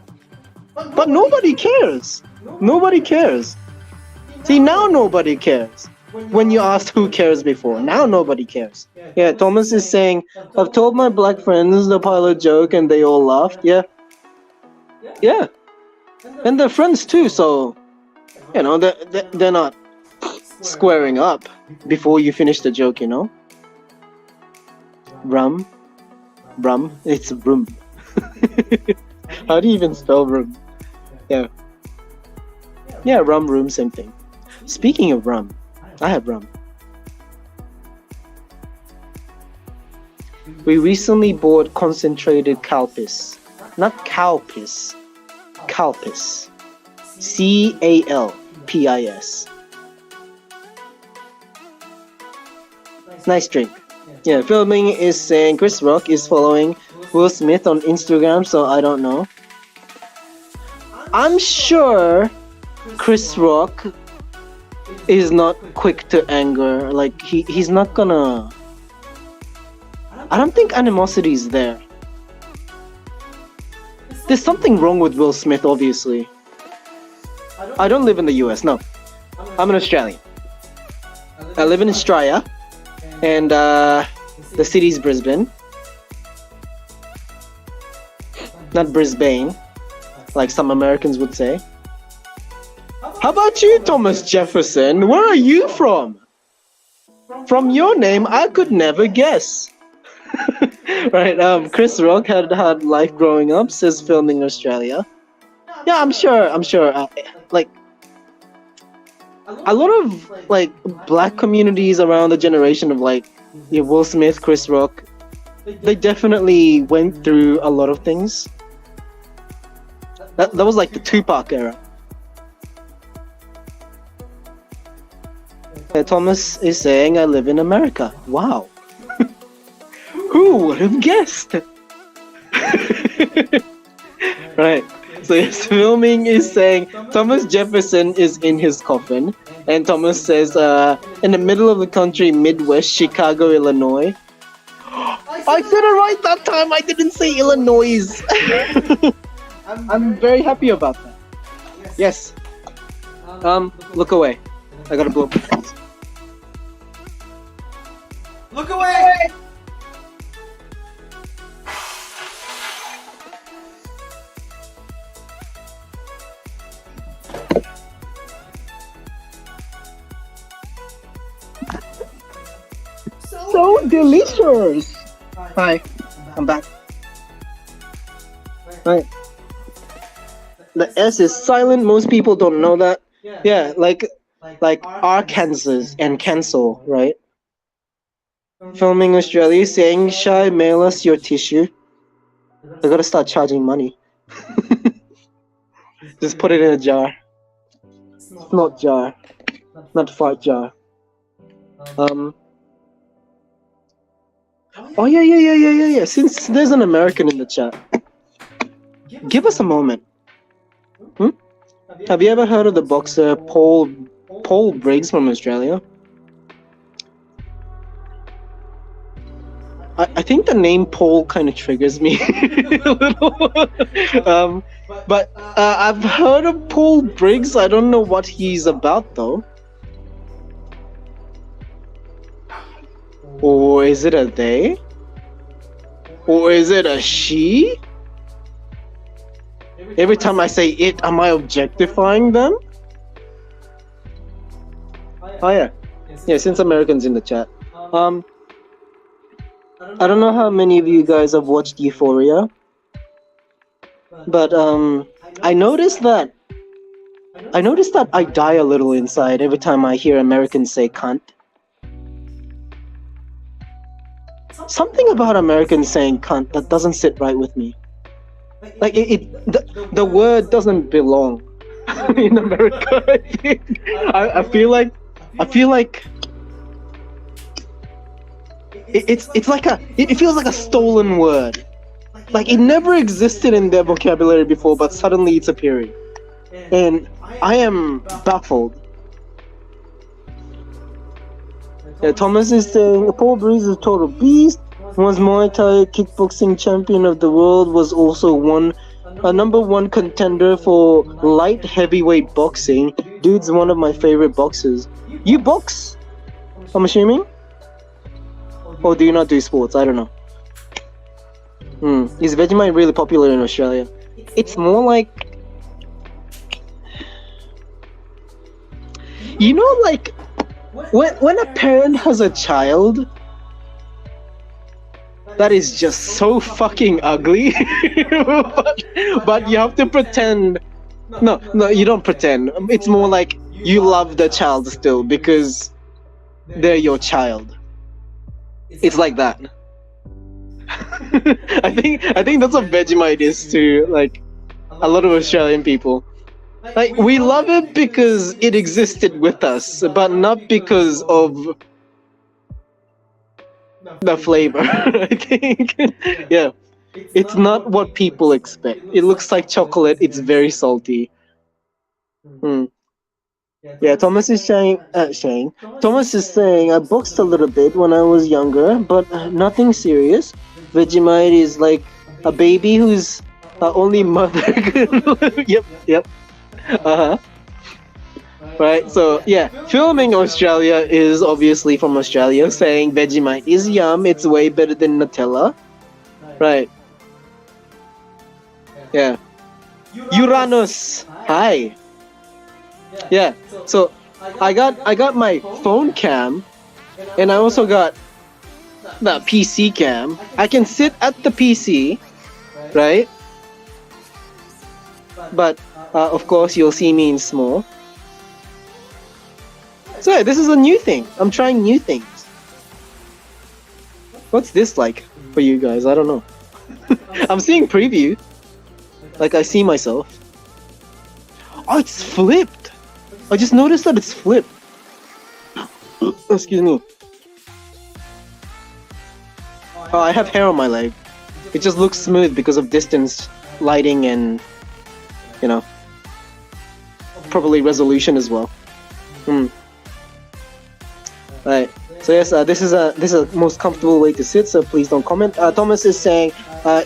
But nobody cares. Nobody cares. See, now nobody cares. When you asked who cares before, now nobody cares. Yeah, Thomas is saying, I've told my black friends the pilot joke and they all laughed. Yeah. And they're friends too, so, they're not squaring up before you finish the joke, you know? Rum. It's rum. How do you even spell rum? Yeah. Yeah, rum, room, same thing. Speaking of rum, I have rum. We recently bought concentrated cow piss. Not cow piss. Calpis. CALPIS. Nice drink. Yeah, filming is saying Chris Rock is following Will Smith on Instagram, so I don't know. I'm sure Chris Rock is not quick to anger. Like, he's not gonna... I don't think animosity is there. There's something wrong with Will Smith, obviously. I don't live in the US, no. I'm an Australian. I live in Australia, and the city's Brisbane. Not Brisbane, like some Americans would say. How about you, Thomas Jefferson? Where are you from? From your name, I could never guess. Right, Chris Rock had life growing up, says filming Australia. Yeah, I'm sure, like, a lot of, like, black communities around the generation of, like, Will Smith, Chris Rock, they definitely went through a lot of things. That was like the Tupac era. Thomas is saying I live in America. Wow. Who would have guessed? Right. So his filming is saying Thomas Jefferson is in his coffin, and Thomas says in the middle of the country, Midwest, Chicago, Illinois. I said it right that time. I didn't say Illinois. I'm very happy about that. Yes. Look away. I gotta blow up my face. Look away! So delicious! Hi, I'm back. Right. The S is silent. Most people don't know that. Yeah, like Arkansas and cancel, right? Filming Australia saying, Shy, mail us your tissue. I gotta start charging money. Just put it in a jar. Snot jar. Not fart jar. Oh yeah. Since there's an American in the chat, give us a moment. Have you ever heard of the boxer Paul Briggs from Australia? I think the name Paul kind of triggers me a little. But I've heard of Paul Briggs. I don't know what he's about though. Or is it a they? Or is it a she? Every time I say it, am I objectifying them? Oh yeah. Yeah, since Americans in the chat. I don't know how many of you guys have watched Euphoria, but I noticed that I die a little inside every time I hear Americans say cunt. Something about Americans saying cunt that doesn't sit right with me. Like the word doesn't belong in America. I feel like it's like it feels like a stolen word. Like it never existed in their vocabulary before, but suddenly it's appearing, and I am baffled. Yeah, Thomas is saying Paul Briggs is a total beast. Was Muay Thai kickboxing champion of the world. Was also a number one contender for light heavyweight boxing. Dude's one of my favorite boxers. You box? I'm assuming. Or do you not do sports? I don't know. Is Vegemite really popular in Australia? It's more like, you know, like when a parent has a child that is just so fucking ugly, but you have to pretend. No, you don't pretend. It's more like you love the child still because they're your child. It's like that. I think that's what Vegemite is to like a lot of Australian people. Like we love it because it existed with us, but not because of the flavor. I think. Yeah. It's not what people expect. It looks like chocolate. It's very salty. Yeah, Thomas is saying. Thomas is saying I boxed a little bit when I was younger, but nothing serious. Vegemite is like a baby whose only mother. Yep. Right. So yeah, filming Australia is obviously from Australia, saying Vegemite is yum. It's way better than Nutella. Right. Yeah. Uranus. Hi. Yeah. So I got my phone cam, and I also got the PC cam. I can sit at the PC, right? But of course you'll see me in small. So yeah, this is a new thing. I'm trying new things. What's this like for you guys? I don't know. I'm seeing preview. Like I see myself. Oh, it's flipped. I just noticed that it's flipped. Excuse me. Oh, I have hair on my leg. It just looks smooth because of distance, lighting, and you know, probably resolution as well. Right. So yes, this is a most comfortable way to sit. So please don't comment. Thomas is saying,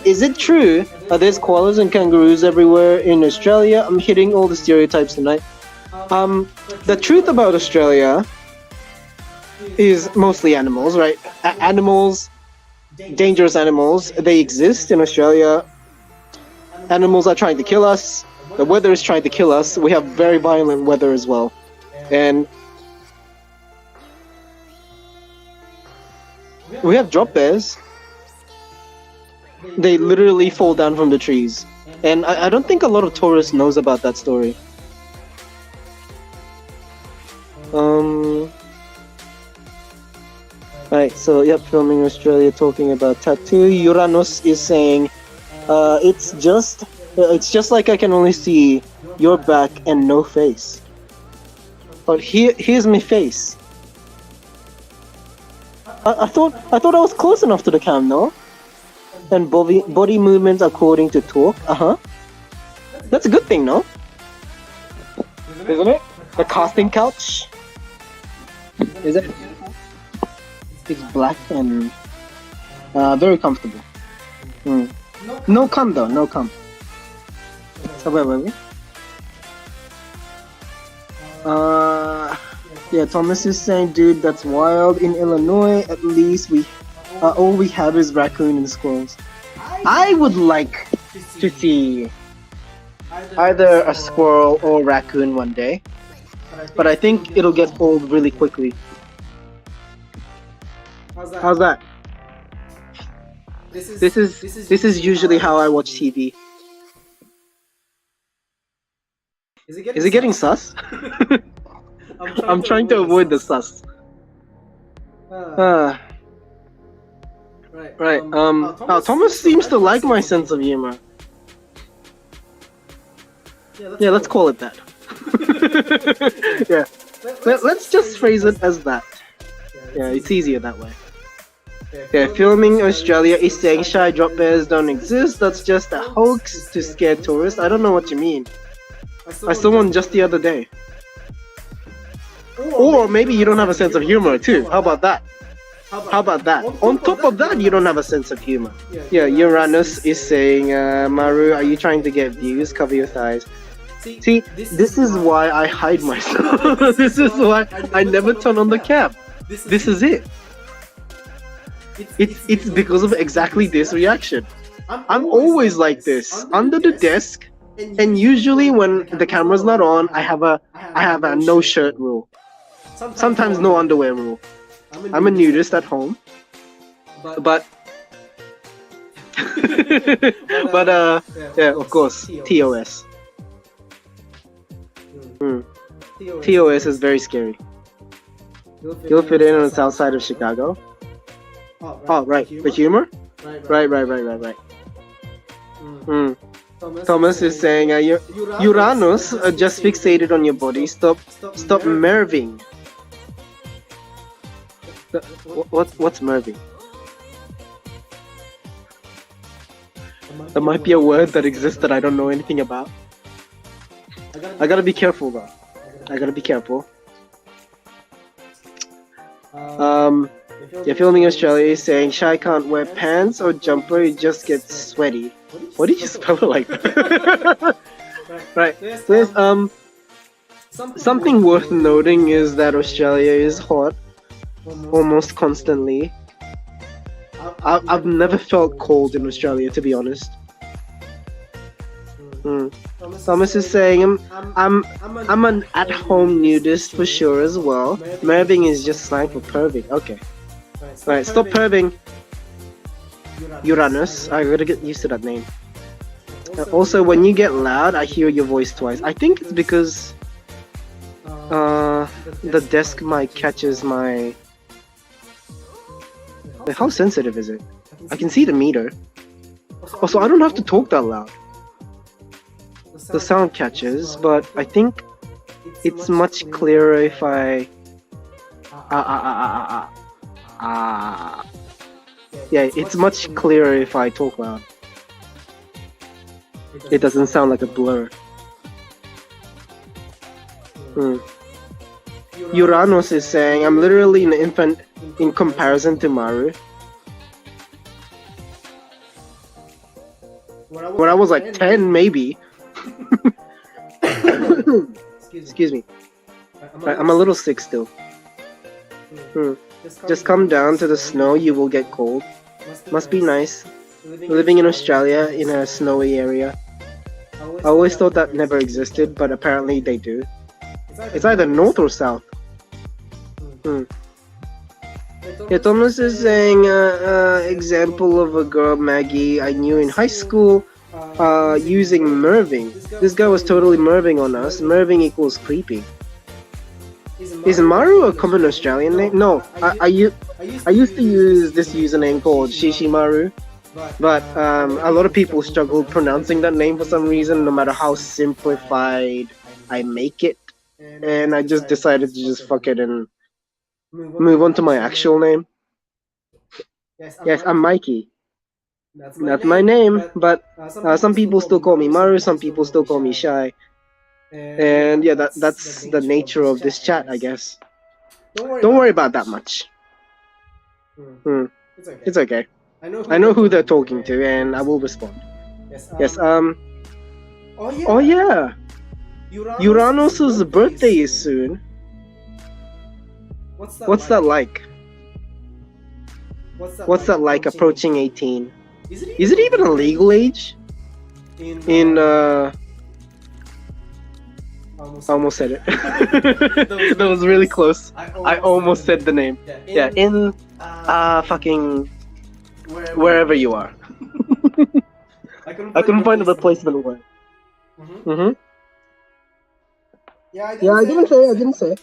is it true there's koalas and kangaroos everywhere in Australia? I'm hitting all the stereotypes tonight. The truth about Australia is mostly animals, right? Animals, dangerous animals. They exist in Australia. Animals are trying to kill us. The weather is trying to kill us. We have very violent weather as well, and we have drop bears. They literally fall down from the trees. And I don't think a lot of tourists knows about that story. Right, so yep, filming Australia talking about tattoo. Uranus is saying, it's just like I can only see your back and no face. But here's my face. I thought I was close enough to the cam, no? And body movements according to talk. That's a good thing, no? Isn't it? The casting couch. Is it? It's black and very comfortable. No cum though, no cum. So where were we? Yeah, Thomas is saying, dude, that's wild. In Illinois, at least all we have is raccoon and squirrels. I would like to see either a squirrel or raccoon one day, but I think it'll get old really quickly. How's that? This is usually how I watch TV. Is it getting sus? I'm trying to avoid the sus. Right. Thomas seems to like my sense of humor. Yeah, let's call it that. Yeah. Let's just phrase it as that. Yeah, it's easier that way. Yeah, filming Australia is saying shy drop bears don't exist. That's just a hoax to scare tourists. I don't know what you mean. I saw one just the other day. Or maybe you don't have a sense of humor too. How about that? On top of that, you don't have a sense of humor. Yeah, Uranus is saying, Maru, are you trying to get views? Cover your thighs. See, this is why I hide myself. This is why I never turn on the cam. This is it. It's because of exactly this reaction. I'm always like this, under the desk, and usually when the camera's not on, I have a no shirt rule. sometimes no underwear rule. I'm a nudist at home, but yeah, of course, TOS. TOS is very scary. You'll fit in on the south side of Chicago. Oh, right, the humor? Right. Thomas is saying, Uranus just fixated on your body. Stop merving. What's merving? That might be a word that exists that I don't know anything about. I gotta be careful though. I gotta be careful. You're filming Australia is saying Shy can't wear pants or jumper, it just gets sweaty. Why did you spell it like that? Right. There's something worth noting is that Australia is hot almost constantly. I've never felt cold in Australia, to be honest. Thomas is saying I'm an at-home nudist for sure as well. Merving is just slang for perving. Okay. Right, stop perving. Uranus. I gotta get used to that name. Also, when you get loud, I hear your voice twice. I think it's because the desk mic catches my... Wait, how sensitive is it? I can see the meter. Also, I don't have to talk that loud. The sound catches, but I think it's much clearer if I... Yeah, it's much clearer if I talk loud. It doesn't sound like a blur. Uranus is saying, I'm literally an infant in comparison to Maru. When I was like 10, maybe. Excuse me. I'm a little sick still. Just come down to the snow, you will get cold. Must be nice. Living in Australia in a snowy area. I always thought that never existed, but apparently they do. It's either north or south. Yeah, Thomas is saying, example of a girl, Maggie, I knew in high school, using merving. This guy was totally merving on us. Merving equals creepy. Is Maru a common Australian name? No, I used to use this username called Shishimaru, but a lot of people struggle pronouncing that name for some reason, no matter how simplified I make it. And I just decided to just fuck it and move on to my actual name. Yes, I'm Mikey. That's my name, but some people still call me Maru, some people still call me Shy. And yeah, that's the nature of this chat, I guess. Don't worry about that much. It's okay. I know who they're talking to, and I will respond. Yes, oh yeah! Uranus's birthday is soon. What's that like? What's that like approaching 18? Is it even a legal age? I almost said it. That was really close. I almost said the name. Yeah, in fucking wherever you are. I couldn't find the replacement word. Yeah, I didn't say.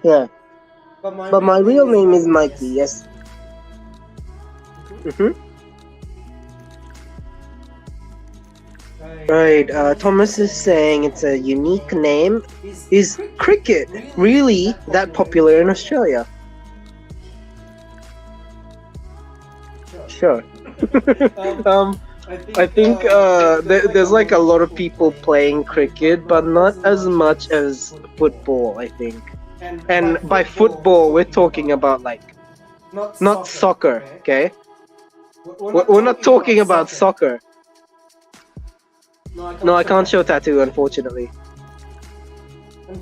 Yeah. But my real name is Mikey, yes. Right, Thomas is saying it's a unique name. Is cricket really that popular in Australia? Sure. I think there's like a lot of people playing cricket, but not as much as football, I think. And by football, we're talking about like, not soccer, okay? We're not talking about soccer. No, I can't show tattoo, unfortunately.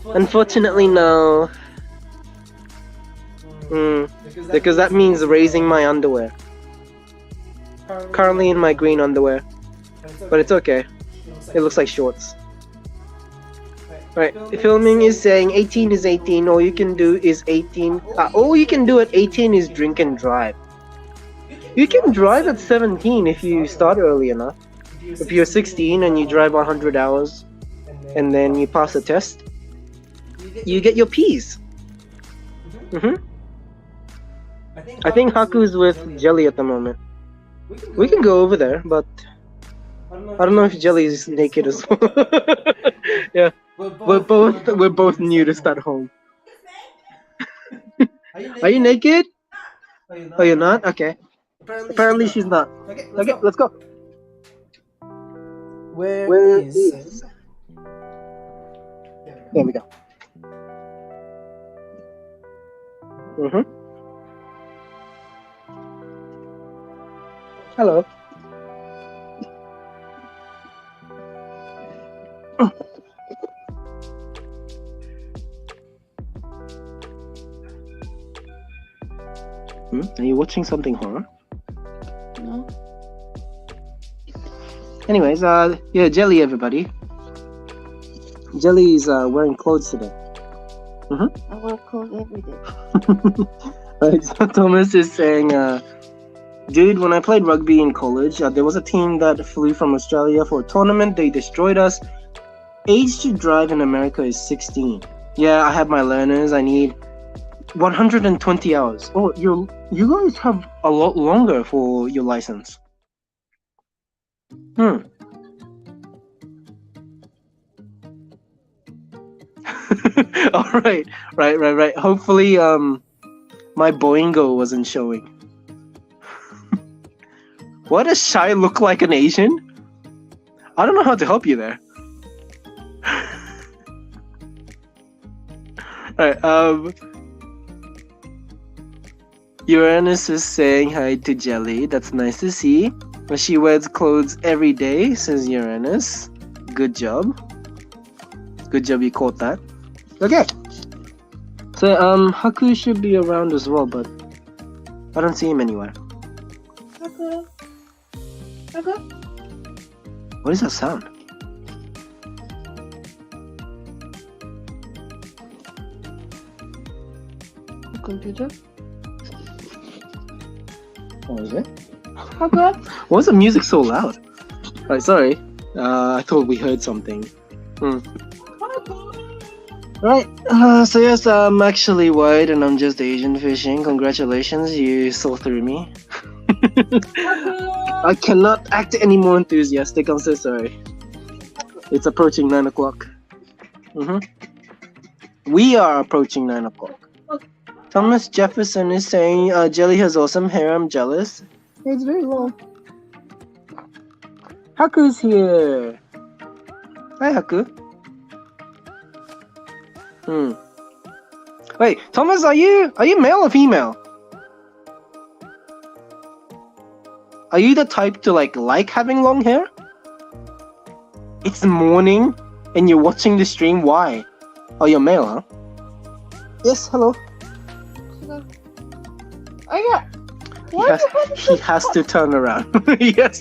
Unfortunately, no. Because that means raising my underwear. Currently in my green underwear. But it's okay. It looks like shorts. Right. Filming is saying 18 is 18. All you can do is 18. All you can do at 18 is drink and drive. You can drive at 17 if you start early enough. If you're 16 and you drive 100 hours and then you pass the test, you get your P's. I think Haku's with Jelly at the moment. We can go over there, but I don't know if Jelly is naked as well. Yeah, we're both new to start home. Are you naked? Oh, you're not? Okay. Apparently she's not. Okay, let's go. Where is? There we go. Hello. Are you watching something horror? No. Anyways, yeah, Jelly, everybody. Jelly is wearing clothes today. I wear clothes every day. Right, so Thomas is saying, dude, when I played rugby in college, there was a team that flew from Australia for a tournament. They destroyed us. Age to drive in America is 16. Yeah, I have my learners. I need 120 hours. Oh, you guys have a lot longer for your license. All right. Hopefully, my Boingo wasn't showing. What does Shy look like an Asian? I don't know how to help you there. Alright, Uranus is saying hi to Jelly. That's nice to see. She wears clothes every day, says Uranus. Good job. Good job you caught that. Okay. So, Haku should be around as well, but I don't see him anywhere. Haku. Haku. What is that sound? Computer. Oh, is it? Haku. Why is the music so loud? Right, sorry. I thought we heard something. Right, so yes, I'm actually white and I'm just Asian fishing. Congratulations, you saw through me. I cannot act any more enthusiastic, I'm so sorry. It's approaching 9 o'clock. We are approaching 9 o'clock. Thomas Jefferson is saying, Jelly has awesome hair, I'm jealous. It's very long. Haku's here. Hi, Haku. Wait, Thomas, are you male or female? Are you the type to like having long hair? It's morning and you're watching the stream. Why? Oh, you're male, huh? Yes. Hello. He has to turn around. he has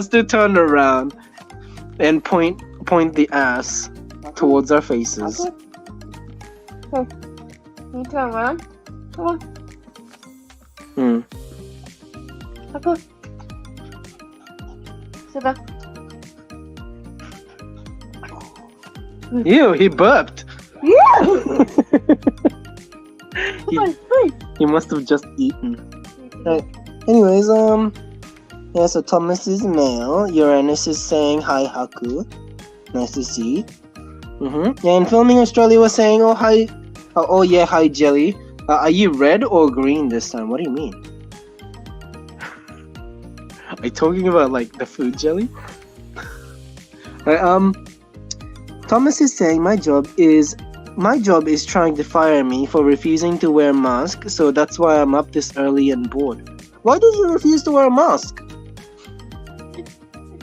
to turn around and point the ass towards our faces. Can you turn around? Come on. Haku. Sit back. Ew, he burped. Yeah. He must have just eaten. Right. Anyways, yeah, so Thomas is male. Uranus is saying hi, Haku. Nice to see. Yeah, and Filming Australia was saying, oh hi, oh yeah, hi Jelly. Are you red or green this time? What do you mean? Are you talking about the food jelly? Right, Thomas is saying my job is trying to fire me for refusing to wear a mask, so that's why I'm up this early and bored. Why did you refuse to wear a mask?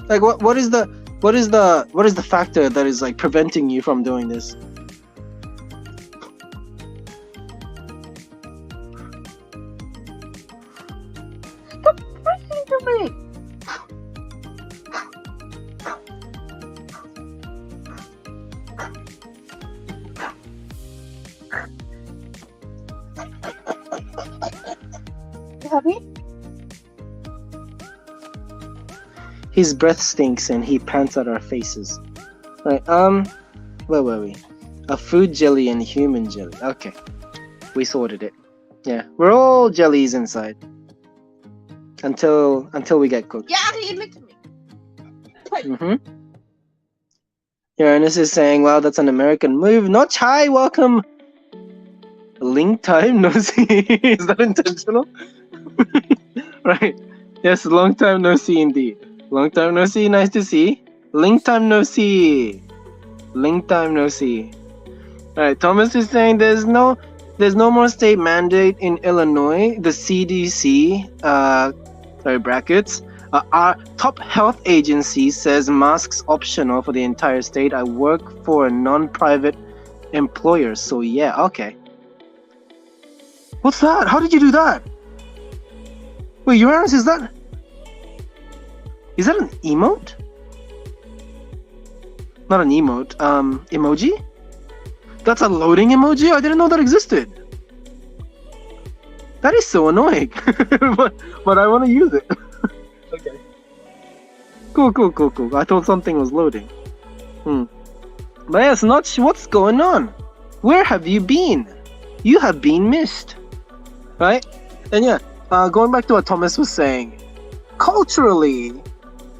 What is the factor that is preventing you from doing this? Stop pressing to me. His breath stinks and he pants at our faces. Right, where were we? A food jelly and human jelly. Okay. We sorted it. Yeah, we're all jellies inside. Until we get cooked. Yeah, he looked at me. Mm-hmm. Uranus is saying, wow, that's an American move. Notch, hi, welcome. Link time, no see. Is that intentional? Right. Yes, long time no see indeed. Long time no see, nice to see. Link time no see. Link time no see. Alright, Thomas is saying there's no more state mandate in Illinois. The CDC, brackets. Our top health agency says masks optional for the entire state. I work for a non-private employer, so yeah, okay. What's that? How did you do that? Wait, Uranus, is that an emote? Not an emote, emoji? That's a loading emoji? I didn't know that existed. That is so annoying. but I want to use it. Okay. Cool. I thought something was loading. But yes, Notch, what's going on? Where have you been? You have been missed. Right? And yeah, going back to what Thomas was saying. Culturally,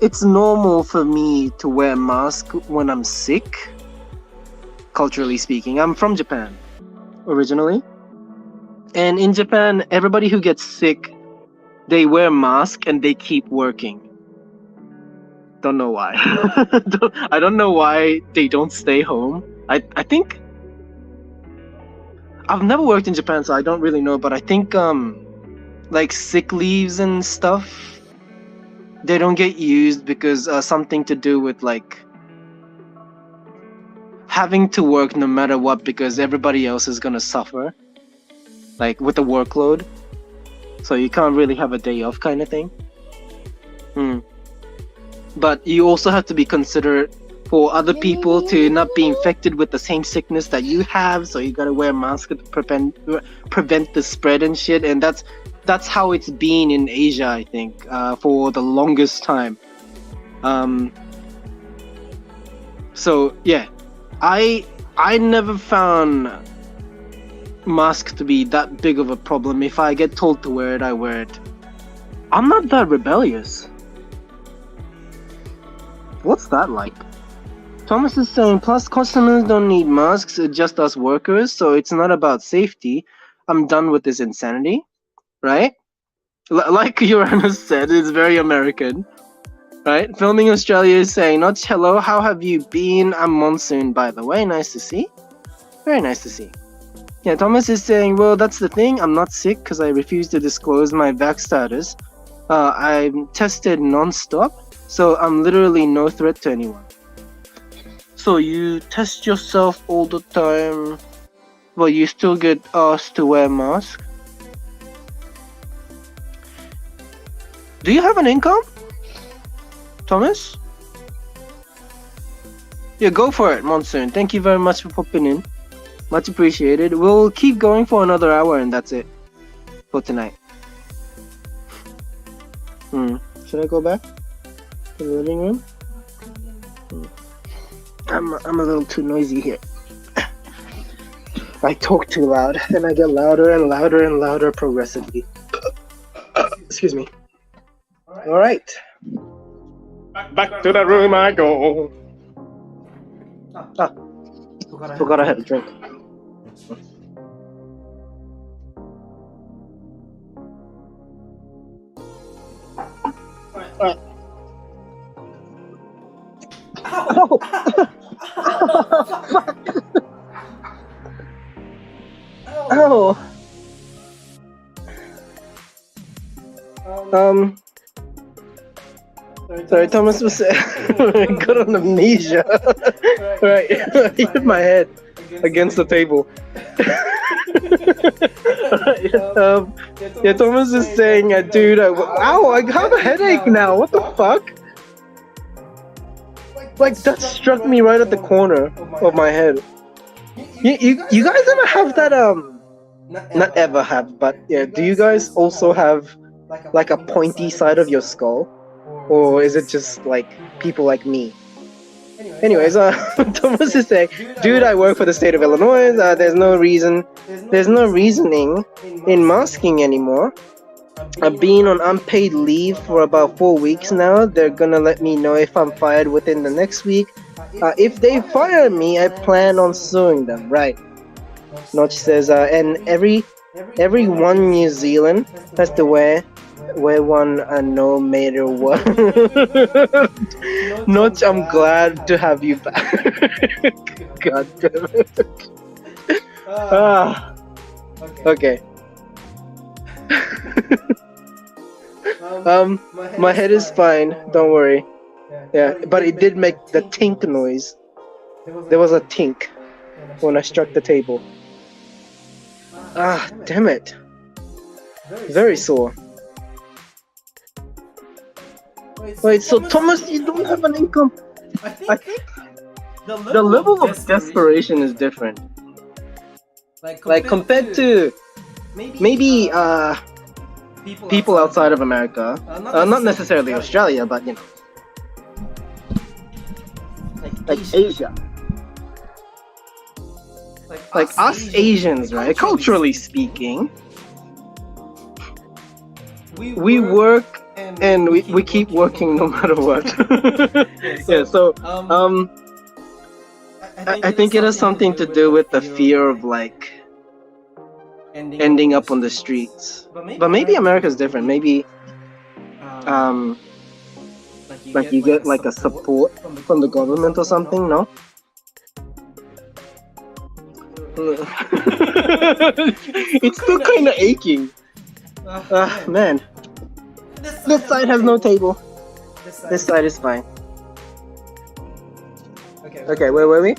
it's normal for me to wear a mask when I'm sick. Culturally speaking. I'm from Japan, originally. And in Japan, everybody who gets sick, they wear a mask and they keep working. Don't know why. I don't know why they don't stay home. I think I've never worked in Japan, so I don't really know, but I think like sick leaves and stuff, they don't get used because something to do with like having to work no matter what because everybody else is gonna suffer, like with the workload. So you can't really have a day off kind of thing. But you also have to be considerate for other people to not be infected with the same sickness that you have. So you gotta wear a mask to prevent the spread and shit. And that's how it's been in Asia, I think, for the longest time. So yeah, I never found mask to be that big of a problem. If I get told to wear it, I wear it. I'm not that rebellious. What's that like? Thomas is saying, plus customers don't need masks, it's just us workers, so it's not about safety. I'm done with this insanity, right? Like Uranus said, it's very American, right? Filming Australia is saying, Notch, hello, how have you been? I'm Monsoon, by the way, nice to see. Very nice to see. Yeah, Thomas is saying, well, that's the thing, I'm not sick because I refuse to disclose my vax status. I'm tested non-stop, so I'm literally no threat to anyone. So you test yourself all the time, but you still get asked to wear a mask? Do you have an income, Thomas? Yeah, go for it, Monsoon. Thank you very much for popping in. Much appreciated. We'll keep going for another hour and that's it for tonight. Should I go back to the living room? I'm a little too noisy here. I talk too loud and I get louder and louder and louder progressively. Excuse me. Alright. Back to the room I go. Forgot I had a drink. Alright. Oh! Fuck! Oh! Sorry, Thomas was got on amnesia. Right, I hit my head against the table. Yeah, Thomas is saying, dude, ow, I have a headache now. What the fuck? Like that struck me right at the corner of my head. You guys ever have that not ever have, but yeah, do you guys also have like a pointy side of your skull? Or is it just like people like me? Anyways, Thomas is saying, dude, I work for the state of Illinois. There's no reasoning in masking anymore. I've been on unpaid leave for about 4 weeks now. They're gonna let me know if I'm fired within the next week. If they fire me, I plan on suing them. Right. Notch says, and every one New Zealand has to wear one no matter what. Notch, I'm glad to have you back. God damn it. Okay. My head is fine, don't worry. Yeah, but it did make the tink noise. There was a tink when I struck the table. Damn it. Very sore. Wait, so Thomas, you don't have an income? I think the level of desperation is different. Like compared to maybe people outside of America, not necessarily Australia, but you know, like Asia. Like us Asians, right? Culturally speaking, we work and we keep working no matter what. Yeah, so I think it has something to do with the fear of like ending up on the streets. But maybe America's different. Maybe like you get like a support from the government or something, no? It's still kind of aching. Man. This side has no table. This side is fine. Okay, where were we?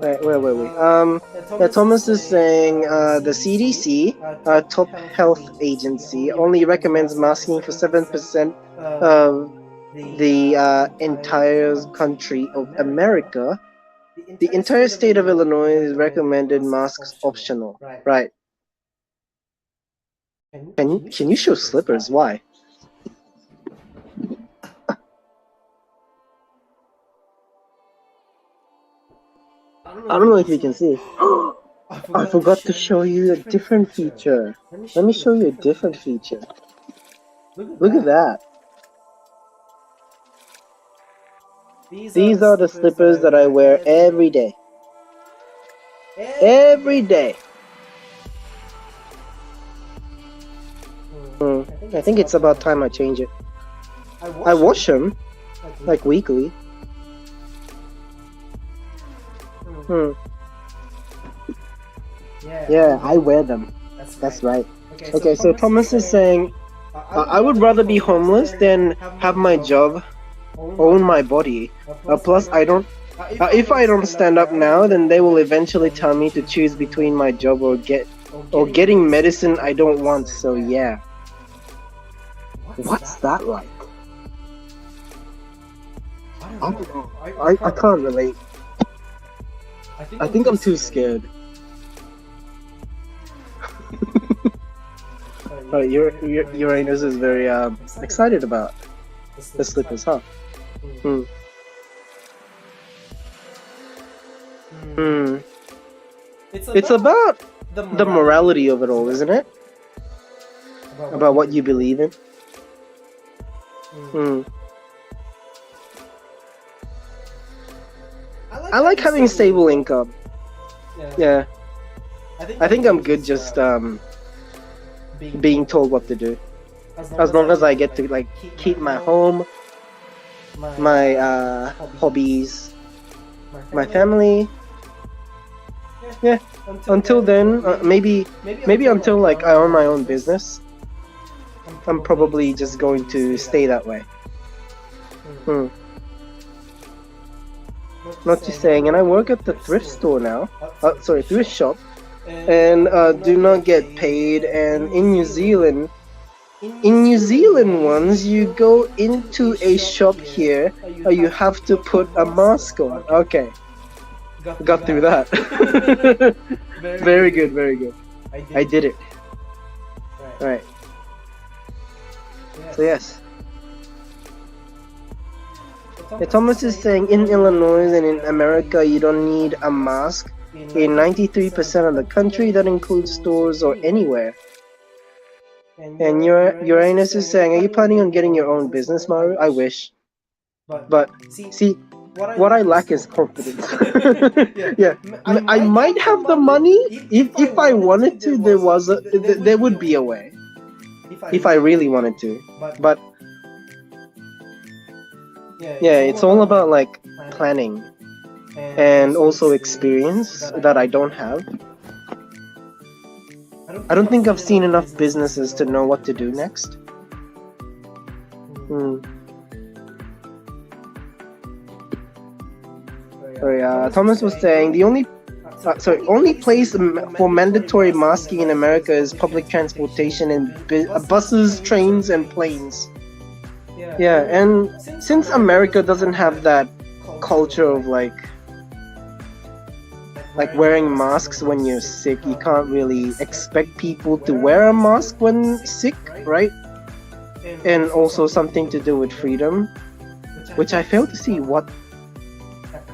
Right, where were we? Thomas is saying the CDC, top health agency, only recommends masking for 7% of the entire country of America. The entire state of Illinois recommended masks optional. Right. Can you show slippers? Why? I don't know if you can see. I forgot to show you a different feature. Let me show you a different feature. Look at that. These are the slippers that I wear every day. Every day. I think it's about time I change it. I wash them like weekly. Yeah, I wear them. That's right. Okay, so Thomas is saying, I would rather be homeless than have my job own my body. Plus, I don't. If I don't stand up now, then they will eventually tell me to choose between my job or getting medicine I don't want. So yeah. What's that like? I don't know. I can't relate. I think I'm too scared. Uranus is very excited about the slippers, huh? It's about the morality of it all, isn't it? About what you believe in. I like having stable income. Yeah. I think I'm good just being told what to do. As long as I get to like keep my home, my hobbies, my family. Yeah. Until then, maybe until like I own my own business, I'm probably just going to stay that way. Not just saying, and I work at the thrift store now. Thrift shop, and do not get paid. And in New Zealand ones, you go into a shop here, you have to put a mask on. Okay, got through that. Very good, very good. I did it. Right. So yes. Yeah, Thomas is saying in Illinois and in America you don't need a mask. In 93% of the country, that includes stores or anywhere. And Uranus is saying, are you planning on getting your own business, Maru? I wish. But see, what I lack is confidence. Yeah, I might have the money if I wanted to. There would be a way if I really wanted to. But yeah, it's all about like planning and also experience that I don't have. I don't think I've seen enough businesses to know what to do next. Thomas was saying the only place for mandatory masking in America is public transportation and buses, trains, and planes. Yeah, and since America doesn't have that culture of like wearing masks when you're sick, you can't really expect people to wear a mask when sick, right? And also something to do with freedom, which I fail to see what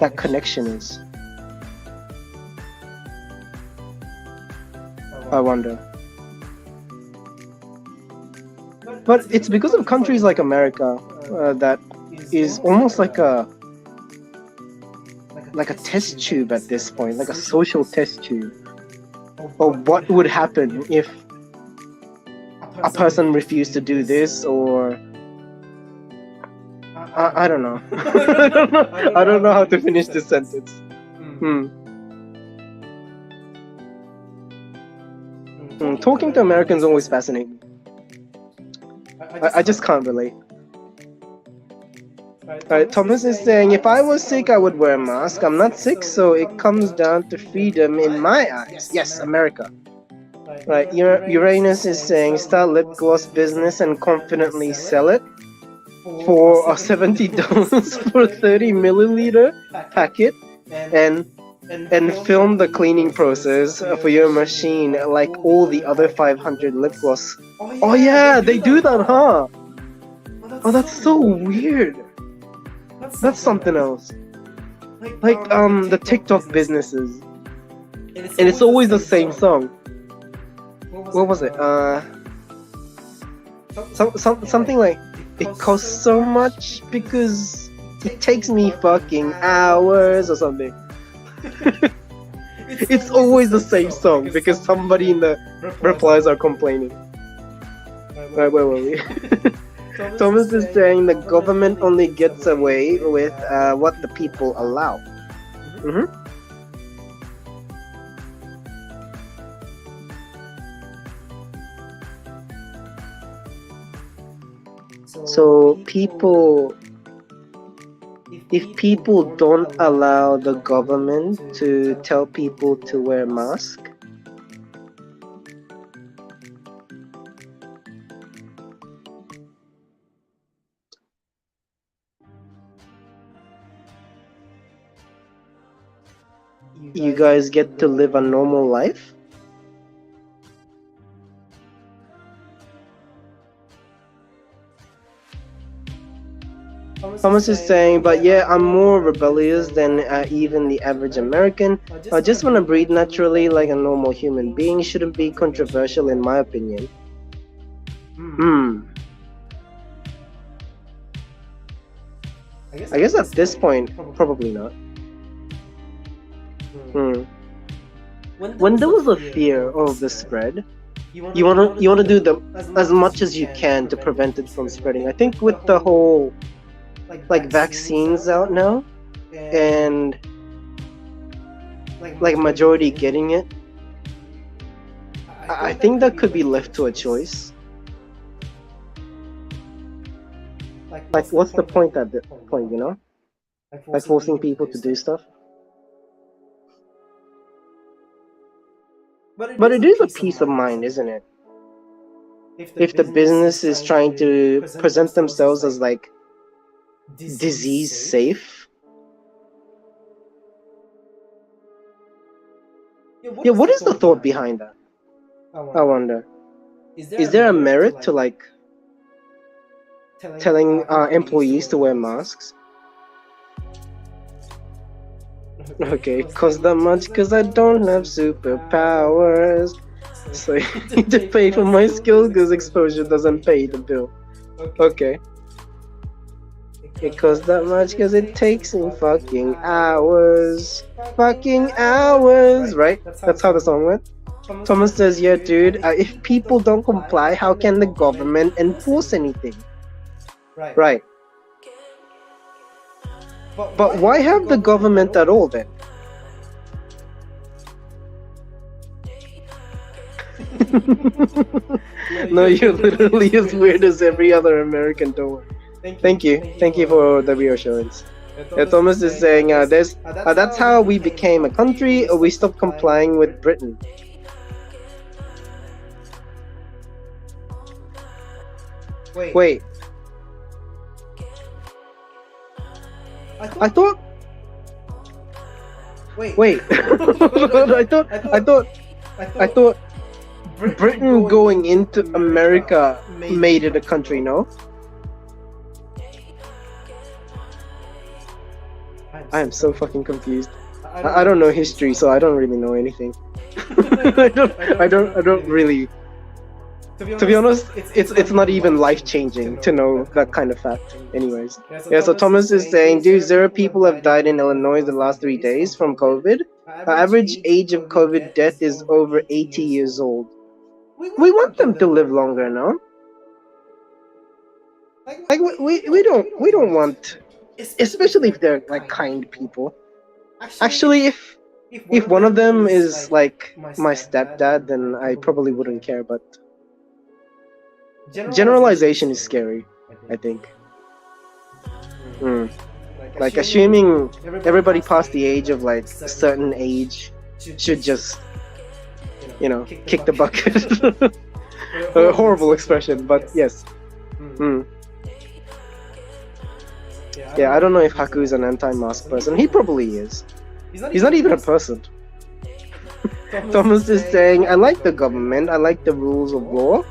that connection is. I wonder. But it's because of countries like America that is almost like a test tube at this point, like a social test tube of what would happen if a person refused to do this, or I don't know. I don't know how to finish this sentence. Talking to Americans always fascinates me. I just can't relate. Thomas is saying, if I was sick, I would wear a mask. I'm not sick, so it comes down to freedom in my eyes. Yes, America. Right, Uranus is saying, start lip gloss business and confidently sell it for $70 for a 30 milliliter packet, and film the cleaning process for your machine like all the other 500 lip gloss. Oh yeah, they do that, huh? Oh, that's so weird. That's something else. Like the TikTok businesses, and it's always the same song. What was it? Something like, it costs so much because it takes me fucking hours or something. It's always the same song because somebody in the replies are complaining. Right, where were we? Thomas is saying the government only gets away with what the people allow. So if people don't allow the government to tell people to wear masks, you guys get to live a normal life? Thomas is saying, but yeah, I'm more rebellious than even the average American. I just want to breathe naturally like a normal human being. Shouldn't be controversial in my opinion. I guess at this point, probably not. When there was a fear of the spread, you wanna do as much as you can to prevent it from spreading. I think with the whole like vaccines out now and like majority getting it, I think that could be left to a choice. Like, what's the point at that point, you know? Like forcing people to do stuff. But it is a peace of mind, isn't it? If the business is trying to present themselves as like disease safe. Yeah, what is the thought behind that? I wonder, is there a merit to like telling employees to wear masks? Okay, cost that much because I don't have superpowers. So you need to pay for my skills because exposure doesn't pay the bill. Okay. It costs that much because it takes me fucking hours. Fucking hours, right? That's how the song went. Thomas says, yeah, dude, if people don't comply, how can the government enforce anything? Right. But why have the government at all then? No, you're literally as weird as every other American, don't worry. Thank you for the reassurance. Yeah, Thomas is saying, that's how we became a country, or we stopped complying with Britain. Wait. I thought. Wait. I thought Britain going into America made it a country, no? I am so fucking confused. I don't know history, so I don't really know anything. I don't really. To be honest, it's not even life-changing to know that kind of fact. Anyways, yeah. So Thomas is saying, dude, 0 people have died in Illinois the last 3 days from COVID. The average age of COVID death is over 80 years old. We want them to live longer, no? Like we don't want, especially if they're like kind people. Actually, if one of them is like my stepdad, then I probably wouldn't care. But generalization is scary, I think. Like assuming everybody past the age of like a certain age should just, kick the bucket. A horrible expression, but yes. Yeah, I don't know if Haku is an anti-mask person. He probably is. He's not even a person. Thomas is saying, I like the government, I like the rules of law.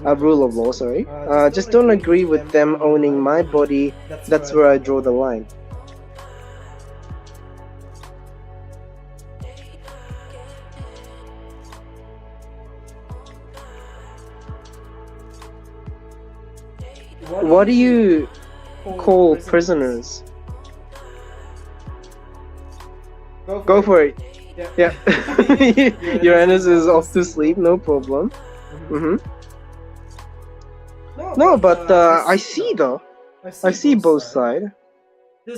Rule of law, sorry. Just don't agree with them owning my body. That's where I draw the line. What do you call prisoners? Go for it. Yeah. Uranus is off to sleep, no problem. No, but I see though. I see both sides.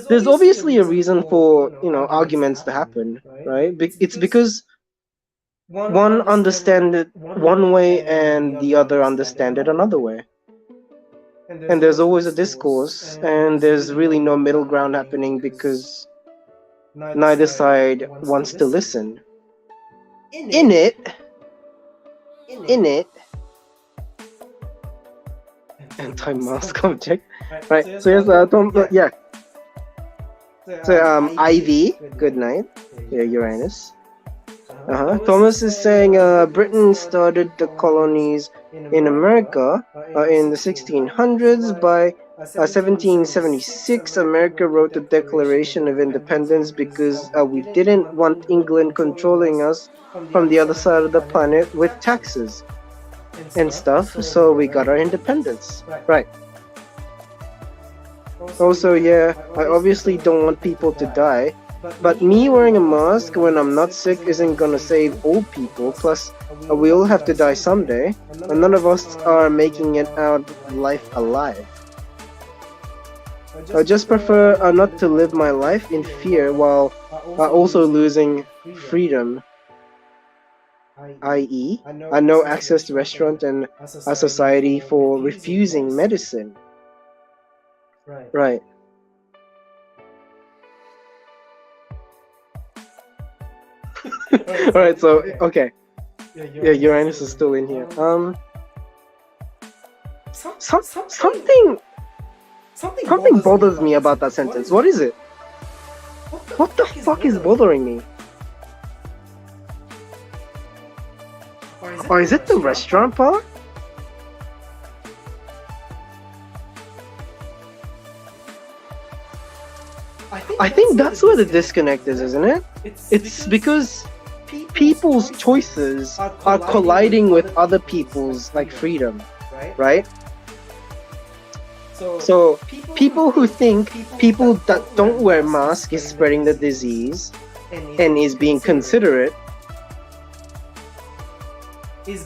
There's obviously a reason for, arguments to happen, right? It's because one understand it one way and the other understand it another way. And there's always a discourse, and there's really no middle ground happening because neither side wants to listen. In it. Anti-mask object. Right. So yes, So Ivy, good night. Yeah, Uranus. Thomas is saying Britain started the colonies in America in the 1600s. By 1776, America wrote the Declaration of Independence because we didn't want England controlling us from the other side of the planet with taxes and stuff, so we got our independence. Right. Also, yeah, I obviously don't want people to die, but me wearing a mask when I'm not sick isn't gonna save old people. Plus, we all have to die someday, and none of us are making it out life alive. I just prefer not to live my life in fear while also losing freedom, i.e., no access to restaurant and a society for refusing medicine. Right. Alright, so, okay. Yeah, Uranus is still in here. Something bothers me about that sentence. What is it? What the fuck is bothering me? Or is it the restaurant part? I think that's where the disconnect is, isn't it? It's because people's choices are colliding with other people's like freedom, right? So people who think people that don't wear masks is spreading the disease and is being considerate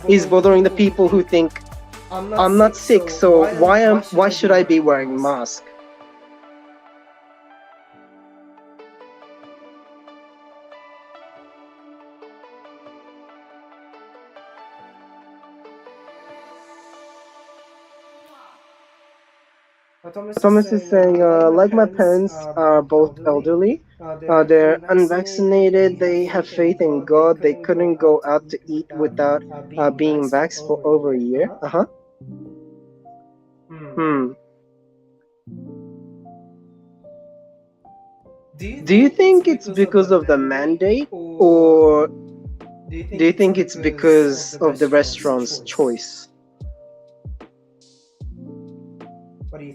is bothering the people who think I'm not sick, so why should I be wearing mask? Thomas is saying, like my parents are both elderly, they're unvaccinated, they have faith in God, they couldn't go out to eat without being vaxxed for over a year. Do you think it's because of the mandate, or do you think it's because of the restaurant's choice?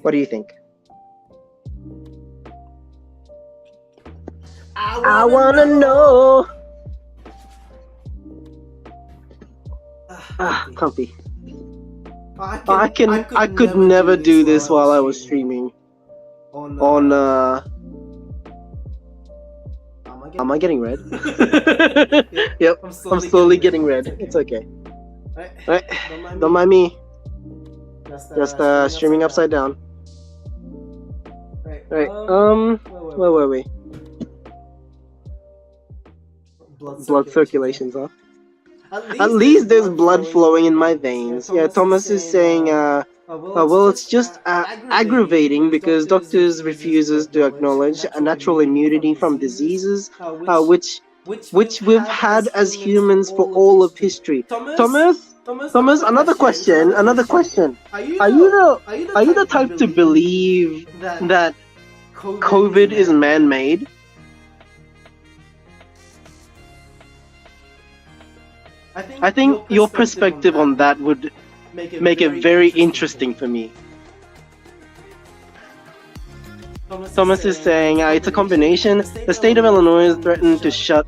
What do you think? I wanna know. Comfy. I could never do this while I was streaming. On am I getting red? Yep, I'm slowly getting red. It's okay. Right? Don't mind me. Just streaming upside down. Right. Where were we? Blood circulations, huh? At least there's blood flowing in my veins. Yeah, Thomas is saying, well, it's just aggravating because doctors refuses to acknowledge a natural immunity from diseases, which we've had as humans for all of history. Thomas, another question. Are you the type to believe that COVID is man-made? I think your perspective on that would make it very interesting for me. Thomas is saying it's a combination. The state of Illinois threatened to shut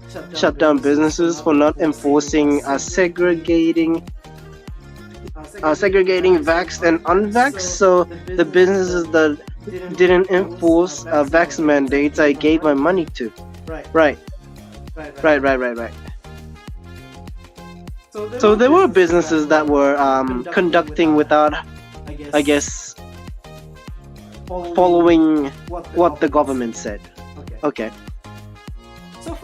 down businesses for not enforcing segregating vaxxed and unvaxxed. So the businesses that didn't enforce vax mandates, I gave my money to. Right. So there were businesses that were conducting without, I guess, following what the government said. Okay.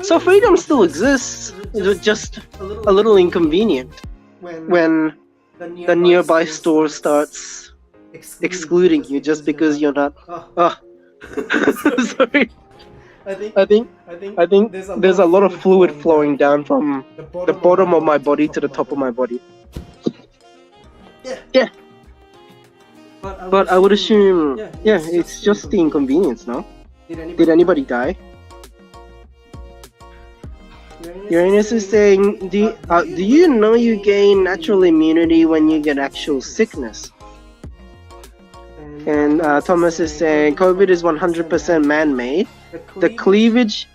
So freedom still exists, it's just a little inconvenient when the nearby store starts excluding you just because you're not. Sorry. I think there's a lot of fluid flowing down from the bottom of my body to the top of my body. Yeah. But I would assume, it's just the inconvenience, no? Did anybody die? Uranus is saying, do you know you gain natural immunity when you get actual sickness? And Thomas is saying, COVID is 100% man-made. The cleavage?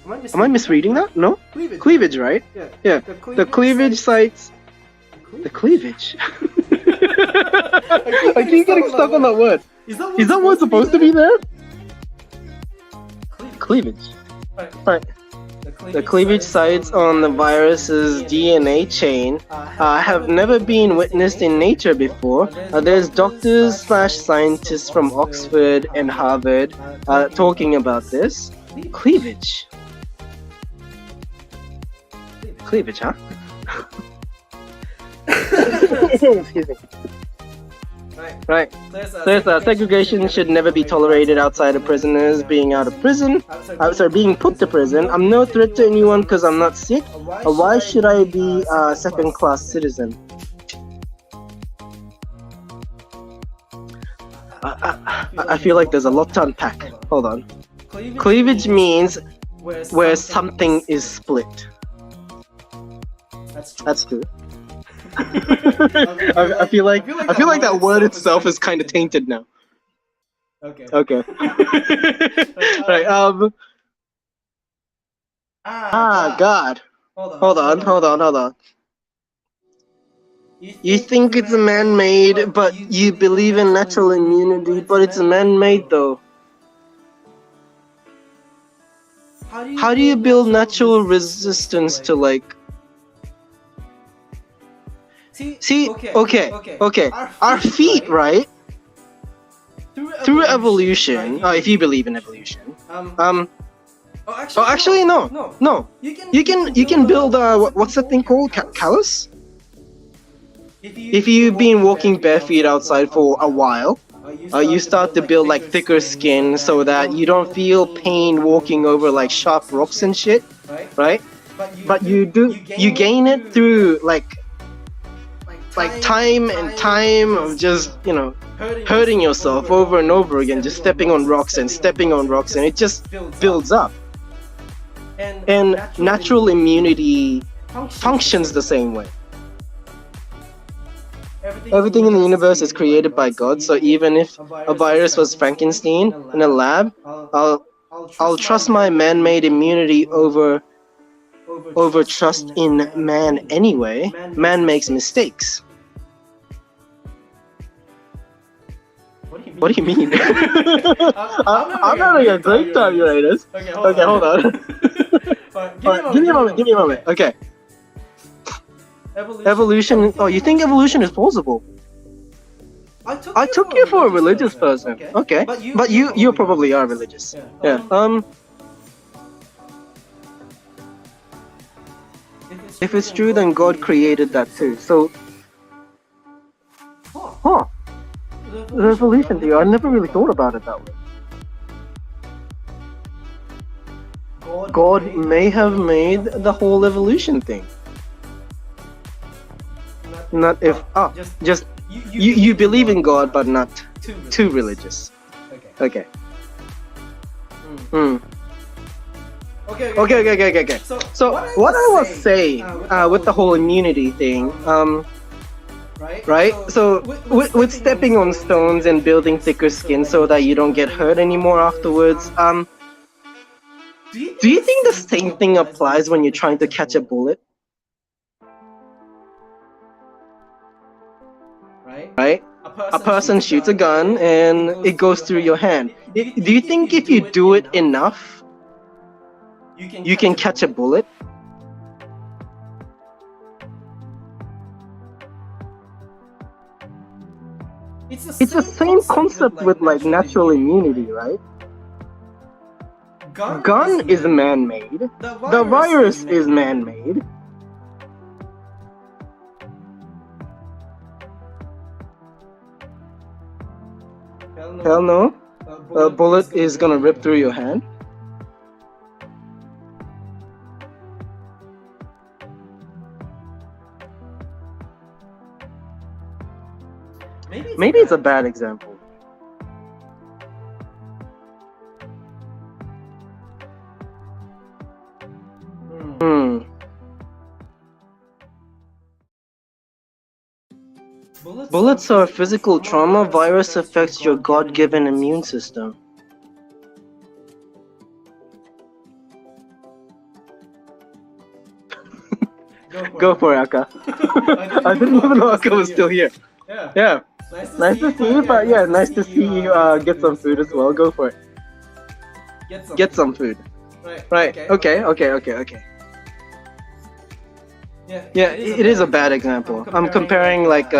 Am I misreading that? No? Cleavage, right? Yeah. The cleavage sites. The cleavage. I keep getting stuck on that word. Is that word supposed to be there? Cleavage. Right. The cleavage sites on the virus's DNA chain have never been witnessed in nature before. There's doctors/scientists from Oxford and Harvard talking about this. Cleavage, huh? Excuse me. Right. Segregation should never be tolerated outside of prisoners being out of prison. Being put to prison. I'm no threat to anyone because I'm not sick. Why should I be a second-class citizen? I feel like there's a lot to unpack. Hold on. Cleavage means where something is split. That's true. I feel like that word itself is kind of tainted now. Okay. Okay. Right. God. Hold on. You think it's man-made, but you believe in natural immunity, but it's man-made though. How do you build natural resistance to like? See, okay. Our feet, right? Through evolution, if you believe in evolution, actually no. You can build what's that thing called? Callus? If you've been walking bare feet outside for a while, you start to build like thicker skin so that you don't feel pain walking over like sharp rocks and shit, right? But you gain it through like time and time of just, you know, hurting yourself over and over again, just stepping on rocks and it just builds up. And natural immunity functions the same way. Everything in the universe is created by God, so even if a virus was Frankenstein in a lab, I'll trust my man-made immunity over trust in man anyway. Man makes mistakes. What do you mean? I'm having a great time, Uranus. Okay, hold on. Give me a moment. Okay. Evolution. Oh, you think evolution is plausible? I took you for a religious person. Okay. But you probably are religious. Yeah. If it's true, then God created that too. So, the evolution theory. I never really thought about it that way. God may have made the whole evolution thing. Not if just you believe in God, but not too religious. Okay. Okay. So what I was saying with the whole immunity thing, right? So with stepping on stones and building thicker skin so that you don't get hurt anymore afterwards, do you think the same thing applies when you're trying to catch a bullet? Right? A person shoots a gun and it goes through your hand. Do you think if you do it enough, you can catch a bullet? It's the same concept with like natural immunity, right? Gun is man-made. The virus is man-made. Hell no. A bullet is gonna rip through your hand. Maybe it's a bad example. Bullets are physical trauma. Virus affects your God-given immune system. Go for it, Aka. I didn't even know Aka was still here. Yeah. Nice to see you, but yeah, nice to see you get some food as well. Go for it. Get some food. Right. Okay. Yeah, it is a bad example. I'm comparing like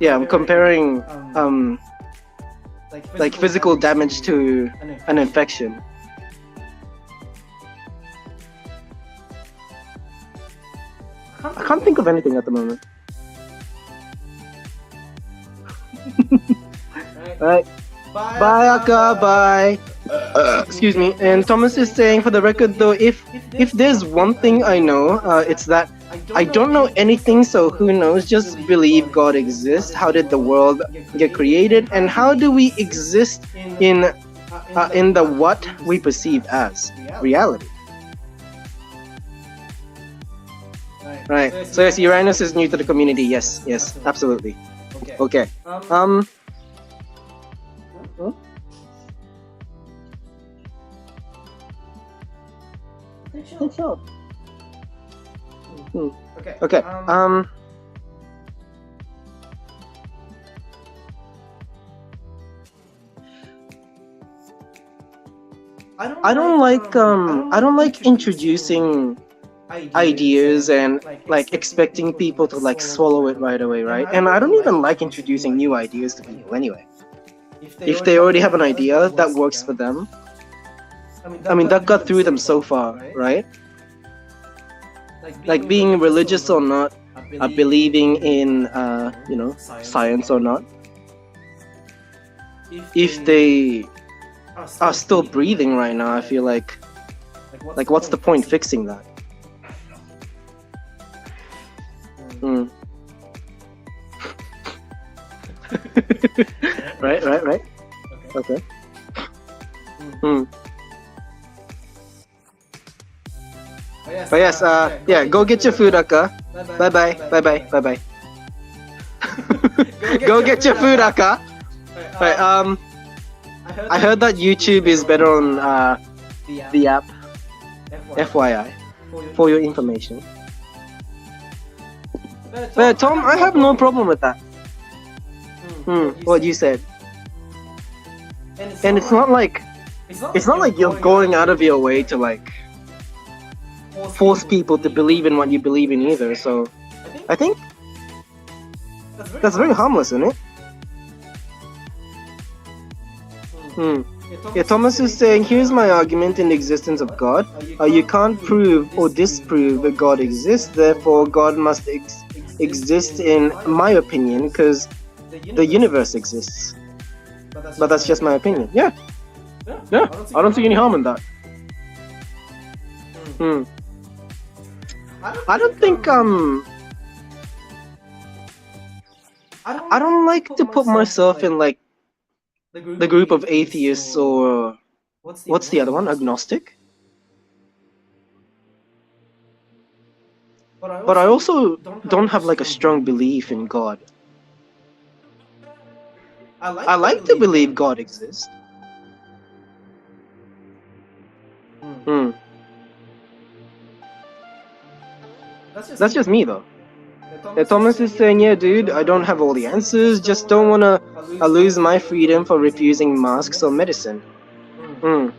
I'm comparing like physical damage to an infection. I can't think of anything at the moment. Right. Bye, Aka. Bye. Excuse me. And Thomas is saying, for the record, though, if there's one thing I know, it's that I don't know anything, so who knows? Just believe God exists. How did the world get created, and how do we exist in the what we perceive as reality? Right. So yes, Uranus is new to the community. Yes, yes, absolutely. Okay. Huh? Think so. Okay. I don't like introducing ideas and like expecting people to like swallow it right away, right? And I don't even like introducing new ideas to people anyway. If they already have an idea that works for them, I mean that got through them so far, right? Like being religious or not, believing in science or not, if they are still breathing right now, I feel like what's the point fixing that? Right. Okay. But yes, yeah, go get your food, Akka. Bye. Go get your food, Akka. Right, I heard that YouTube is better on the app. FYI, for your information. But Tom, I have no problem with that. What you said. And it's not like you're going out of your way to like force people to believe in what you believe in either. So I think that's very harmless, isn't it? Yeah, Thomas is saying, here's my argument in the existence of God. You can't prove or disprove that God exists, therefore God must exist in my opinion, because the universe exists. But that's just my opinion. Yeah, I don't see any harm in that. I don't think I don't like to put myself in like the group of atheists or what's the other one? Agnostic? But I also don't have like a strong belief in God. I like to believe God exists. That's just me though. Yeah, Thomas is saying, yeah, dude, I don't have all the answers, just don't wanna lose my freedom for refusing masks or medicine. The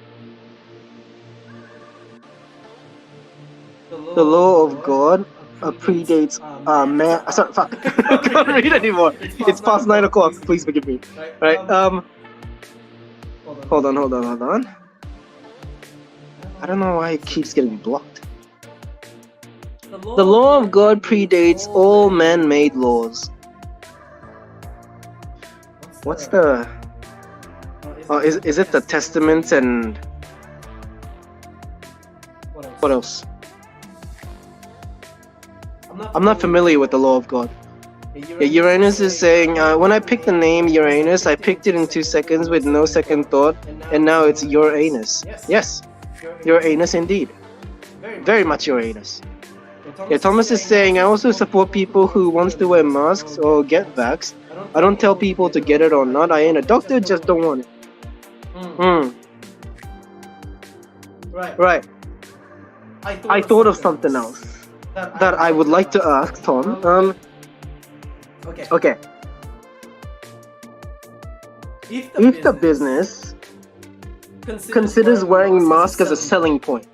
law of God predates man. Sorry, fuck. I can't read anymore. It's past 9 o'clock. Please forgive me. Right. Hold on. I don't know why it keeps getting blocked. The law of God predates all man-made laws. What's the... Oh, is it the Testament and... What else? I'm not familiar with the law of God. Yeah, Uranus is saying, when I picked the name Uranus, I picked it in 2 seconds with no second thought, and now it's your anus. Yes, your anus indeed. Very much your anus. Yeah, Thomas is saying, I also support people who wants to wear masks or get vaxxed. I don't tell people to get it or not. I ain't a doctor, just don't want it. Right. I thought of something else that I would like to ask Tom. Okay. If the business considers wearing masks as a selling point,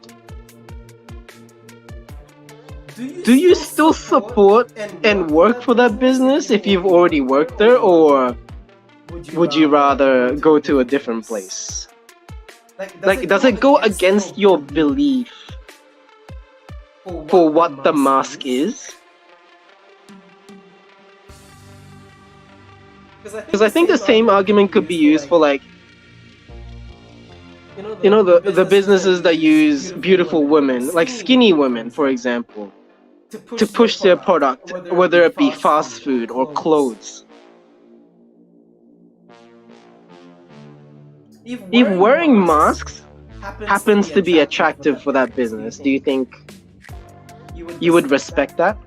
do you still support and work for that business if you've already worked there, or would you rather go to a different place? Like, does it go against your belief for what the mask is? Because I think the same argument could be used for like, the businesses that use beautiful women, like skinny women, for example. to push their product, whether it be fast food or clothes. If wearing masks happens to be attractive for that business, do you think you would respect that?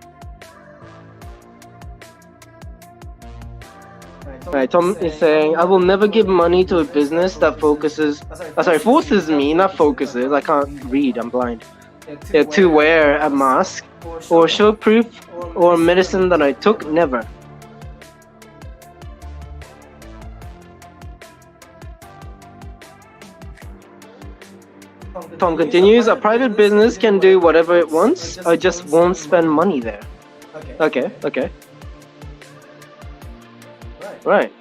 Right, Tom is saying, I will never give money to a business that forces me, not focuses, I can't read, I'm blind, to wear a mask or show proof or medicine that I took, never. Tom continues, a private business can do whatever it wants, I just won't spend money there. Okay. Right.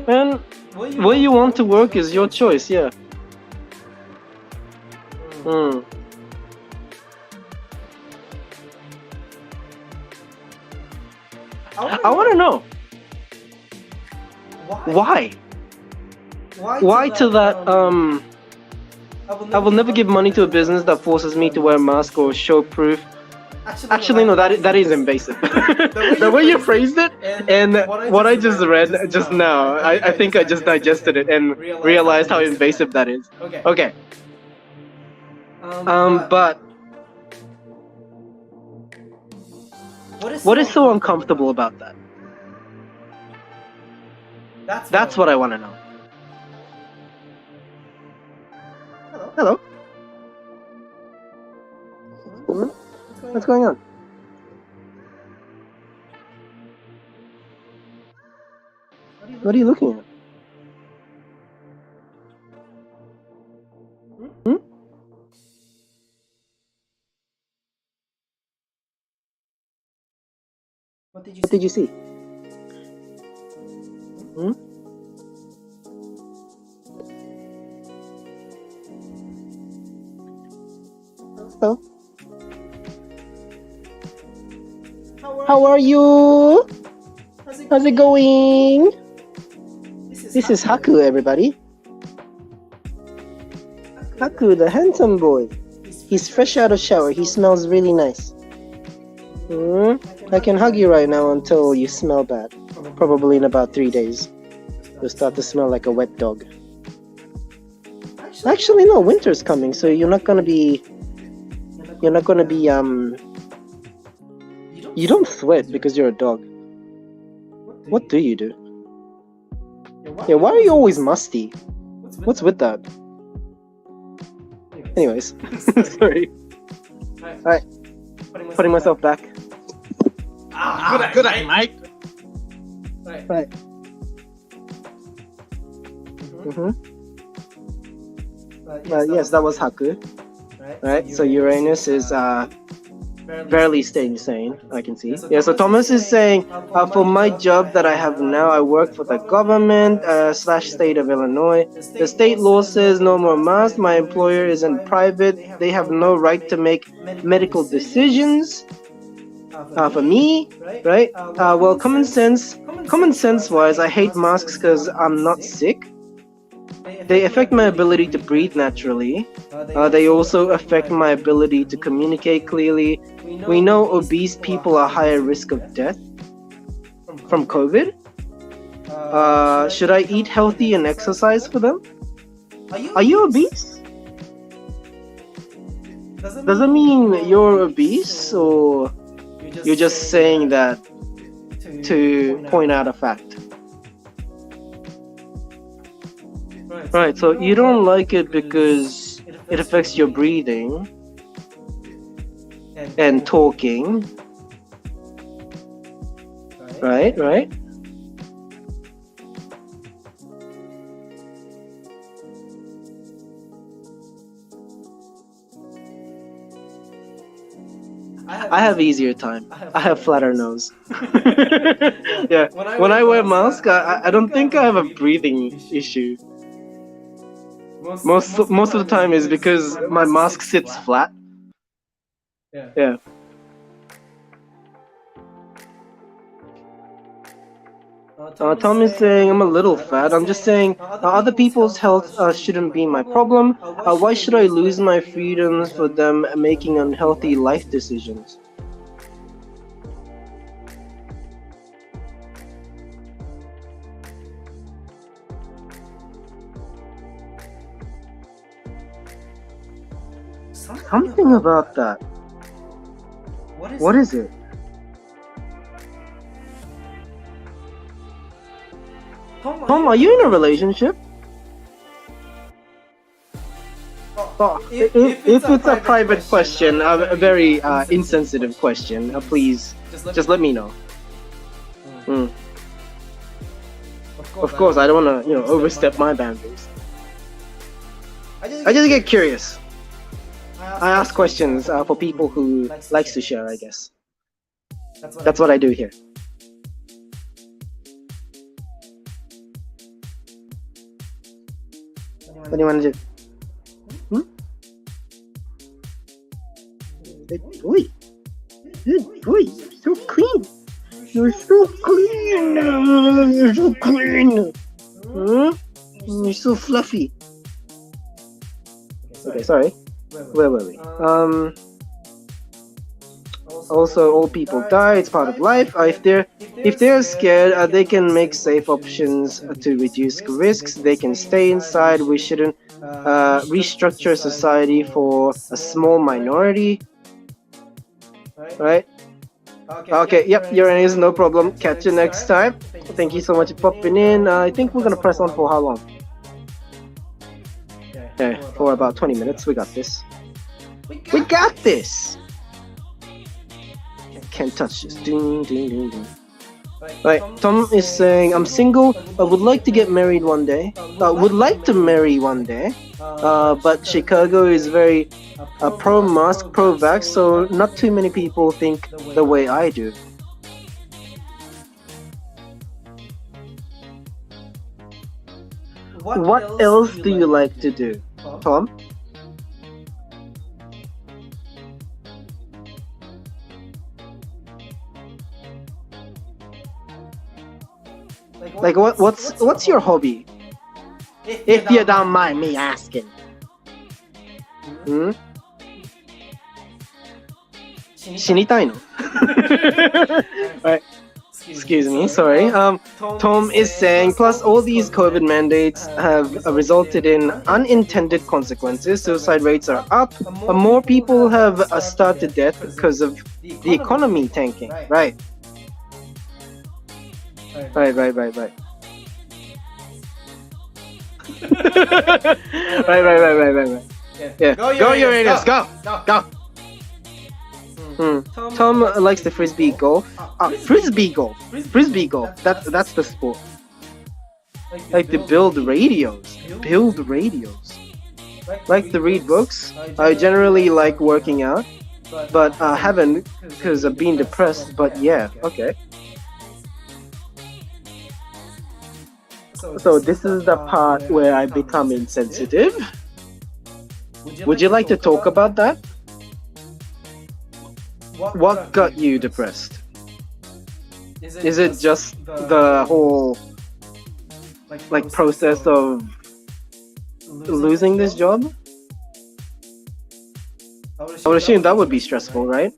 And where you want to work is your choice, yeah. I want to know. Why? Why to that, I will never give money to a business that forces me to wear a mask or show proof. Actually, no, that is invasive. The way you phrased it and what I just read just now, I think I just digested it and realized how invasive that is. Okay. But what is so uncomfortable about that? That's what I want to know. Hello. What's going on? What are you looking at? What did you see? Hello. How are you? How's it going? This is Haku, everybody. Haku, the handsome boy. He's fresh out of shower. He smells really nice. I can hug you right now until you smell bad. Probably in about 3 days. You'll start to smell like a wet dog. Actually, no, winter's coming, so you're not gonna be, you don't sweat because you're a dog. What do you do? Yeah, why are you always musty? What's with that? Anyways, sorry. Alright, putting myself back. Good eye, Mike. Right. Yes, that was Haku. Right, so Uranus is barely staying sane, I can see. Yeah, so Thomas is saying, for my job that I have now, I work for the government / state of Illinois. The state law says no more masks. My employer isn't private. They have no right to make medical decisions for me, right? Well, common sense wise, I hate masks because I'm not sick. They affect my ability to breathe naturally. They also affect my ability to communicate clearly. We know obese people are higher risk of death from COVID. Should I eat healthy and exercise for them? Are you obese? Does it mean you're obese, or you're just saying that to point out a fact? Right, so you don't like it because it affects your breathing and talking. Right. I have easier time. I have flatter nose. Yeah, when I wear mask, I don't think I have a breathing issue. Most of the time is because my mask sits flat. Yeah. Tom is saying I'm a little fat. I'm just saying other people's health shouldn't be my problem. Why should I lose my freedoms for them making unhealthy life decisions? Something about that. What is it? Tom, are you in a relationship? Oh, if it's a private question, a very insensitive question, please just let me know. Mm. Of course, I don't want to, overstep my boundaries. I just get curious. I ask questions for people who likes to share, I guess. That's what I do here. What do you want to do? Good boy. Good boy. You're so clean. You're so clean. You're so clean. You're so fluffy. Okay, sorry. Where were we? Also, all people die. It's part of life. If they're scared, they can make safe options to reduce risks. They can stay inside. We shouldn't restructure society for a small minority. Right? Okay, yep, Uranus, no problem. Catch you next time. Thank you so much for popping in. I think we're gonna press on for how long? Okay, for about 20 minutes. We got this. We got this! Can't touch this. Ding, ding, ding, ding. Right, Tom is saying, I'm single, would like to get married one day. Would like to marry one day. But Chicago is very pro-mask, pro-vax, so not too many people think the way I do. What else do you like to do, Tom? Like what's your hobby? If you don't mind me asking. Hmm? 死にたいの? Alright. Excuse me, sorry. Tom is saying, plus all these COVID mandates have resulted in unintended consequences. Suicide rates are up. More people have starved to death because of the economy tanking. Right. Right. Right. Yeah. Go Uranus, go. Tom likes the frisbee golf. Frisbee golf. That's the sport. Like to build radios. Like to read books. I generally like working out, but haven't because of being depressed. But yeah, okay. So this is the part where I become insensitive. Would you like to talk about that? What got you depressed? Is it just the whole process of losing this job? I would assume that would be stressful, right?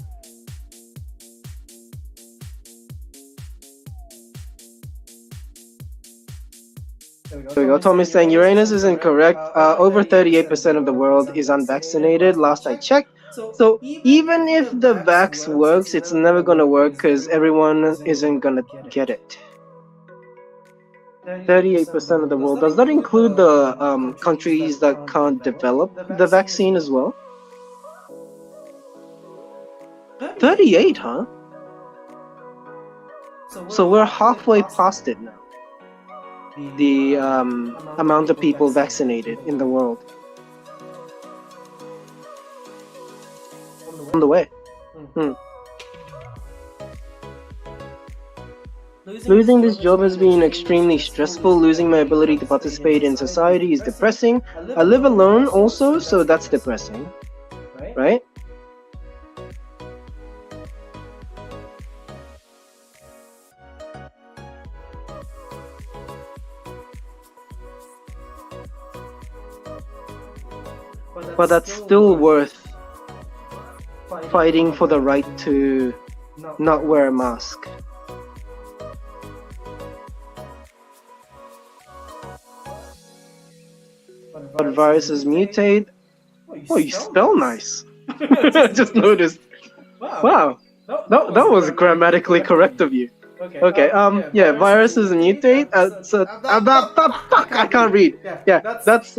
There we go. Tom is saying Uranus is incorrect. Over 38% of the world is unvaccinated, last I checked. So even if the vax works, it's never going to work because everyone isn't going to get it. 38% of the world. Does that include the countries that can't develop the vaccine as well? 38, huh? So we're halfway past it now. The amount of people vaccinated in the world. On the way. Losing this job has been extremely stressful. Losing my ability to participate in society is depressing. I live alone also, so that's depressing. Right? But that's still worth fighting for the right to not wear a mask. But viruses mutate. Oh, you spell nice. I just noticed. Wow, that was grammatically correct of you. Okay, yeah, viruses mutate. Fuck, I can't read. Yeah, that's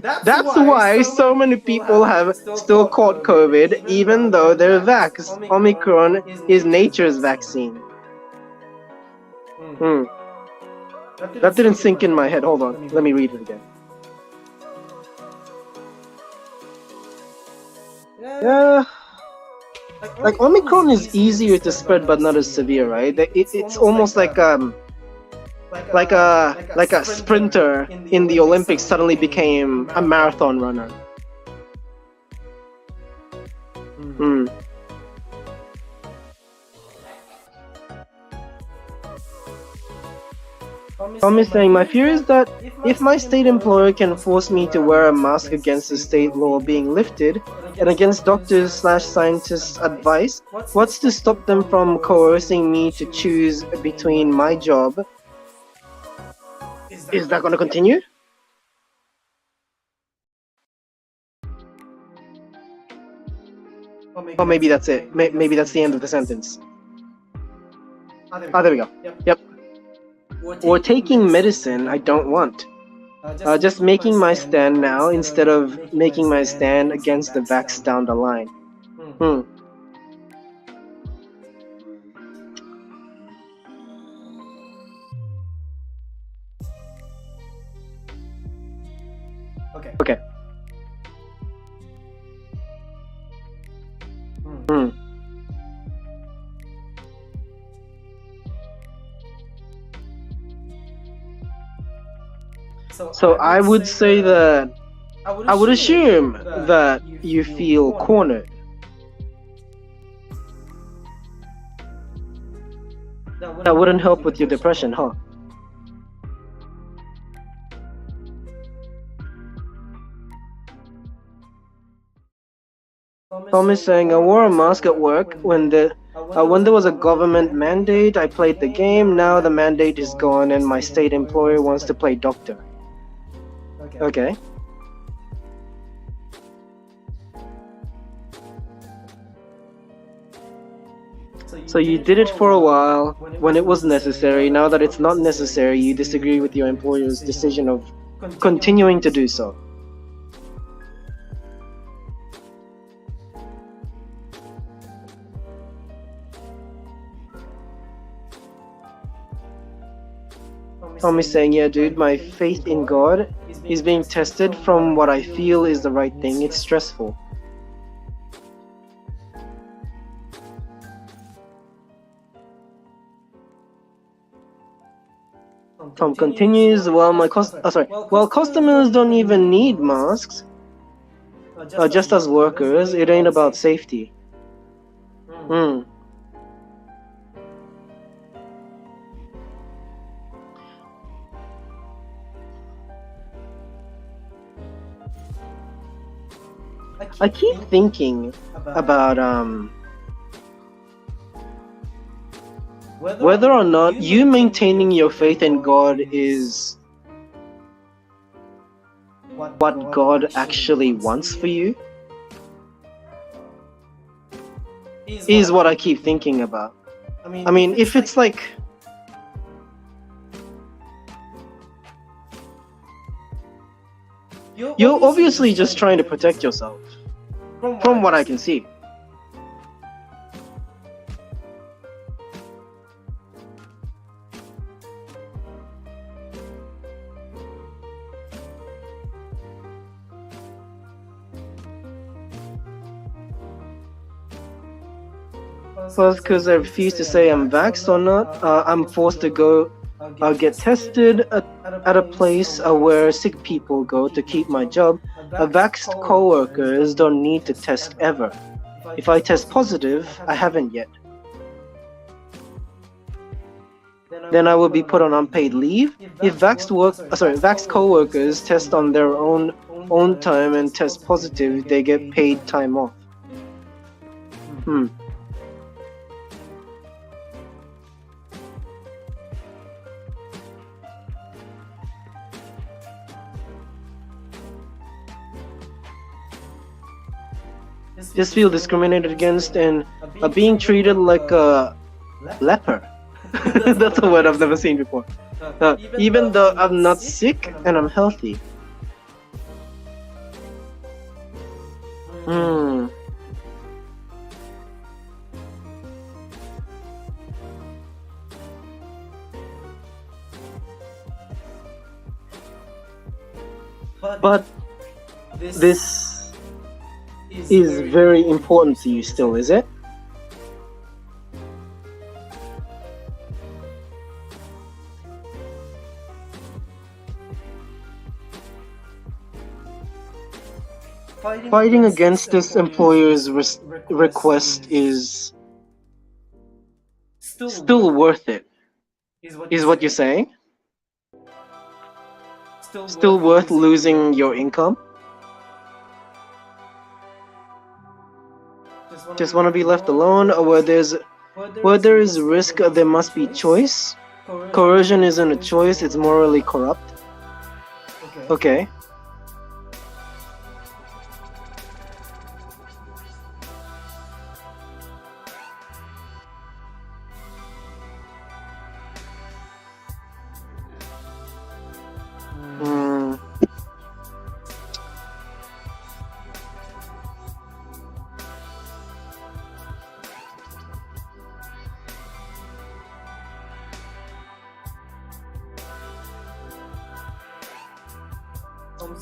why so many people have still caught COVID, even though they're vaxxed. Omicron is nature's vaccine. Hmm. That didn't sink in my head. Hold on, let me read it again. Yeah. Like Omicron is easier to spread but not as severe, right? It's almost like a sprinter in the Olympics suddenly became a marathon runner. Hmm. Tom is saying, my fear is that if my state employer can force me to wear a mask against the state law being lifted and against doctors/scientists' advice, what's to stop them from coercing me to choose between my job? Is that going to continue? Or maybe that's it. Maybe that's the end of the sentence. Ah, there we go. Yep. Or taking medicine I don't want. Just making my stand now instead of making my stand against the vax down the line. Hmm. Okay. Hmm. So I would say that I would assume that you feel cornered. That wouldn't help with your depression, huh? Tom is saying, I wore a mask at work when there was a government mandate. I played the game. Now the mandate is gone and my state employer wants to play doctor. Okay. So you did it for a while when it was necessary. Now that it's not necessary, you disagree with your employer's decision of continuing to do so. Tom is saying, yeah, dude, my faith in God is being tested from what I feel is the right thing. It's stressful. Tom continues, well, customers don't even need masks. Just as workers, it ain't about safety. Hmm. I keep thinking about whether or not you maintaining your faith in God is what God actually wants for you. Is what I keep thinking about. I mean, if it's like you're obviously just trying to protect yourself, from what I can see. First, because I refuse to say I'm vaxxed or not, I'm forced to go get tested at a place where sick people go to keep my job. Vaxxed co-workers don't need to test ever. If I test positive, I haven't yet. Then I will be put on unpaid leave. If vaxxed co-workers test on their own time and test positive, they get paid time off. just feel discriminated against and are being treated like a leper. That's a word I've never seen before. Even though I'm not sick and I'm healthy. Hmm. But this is very important to you still, is it? Fighting against this employer's request is still worth it, is what you're saying? Still worth losing your income? Just want to be left alone, or where there is risk, there must be choice. Coercion isn't a choice, it's morally corrupt. Okay.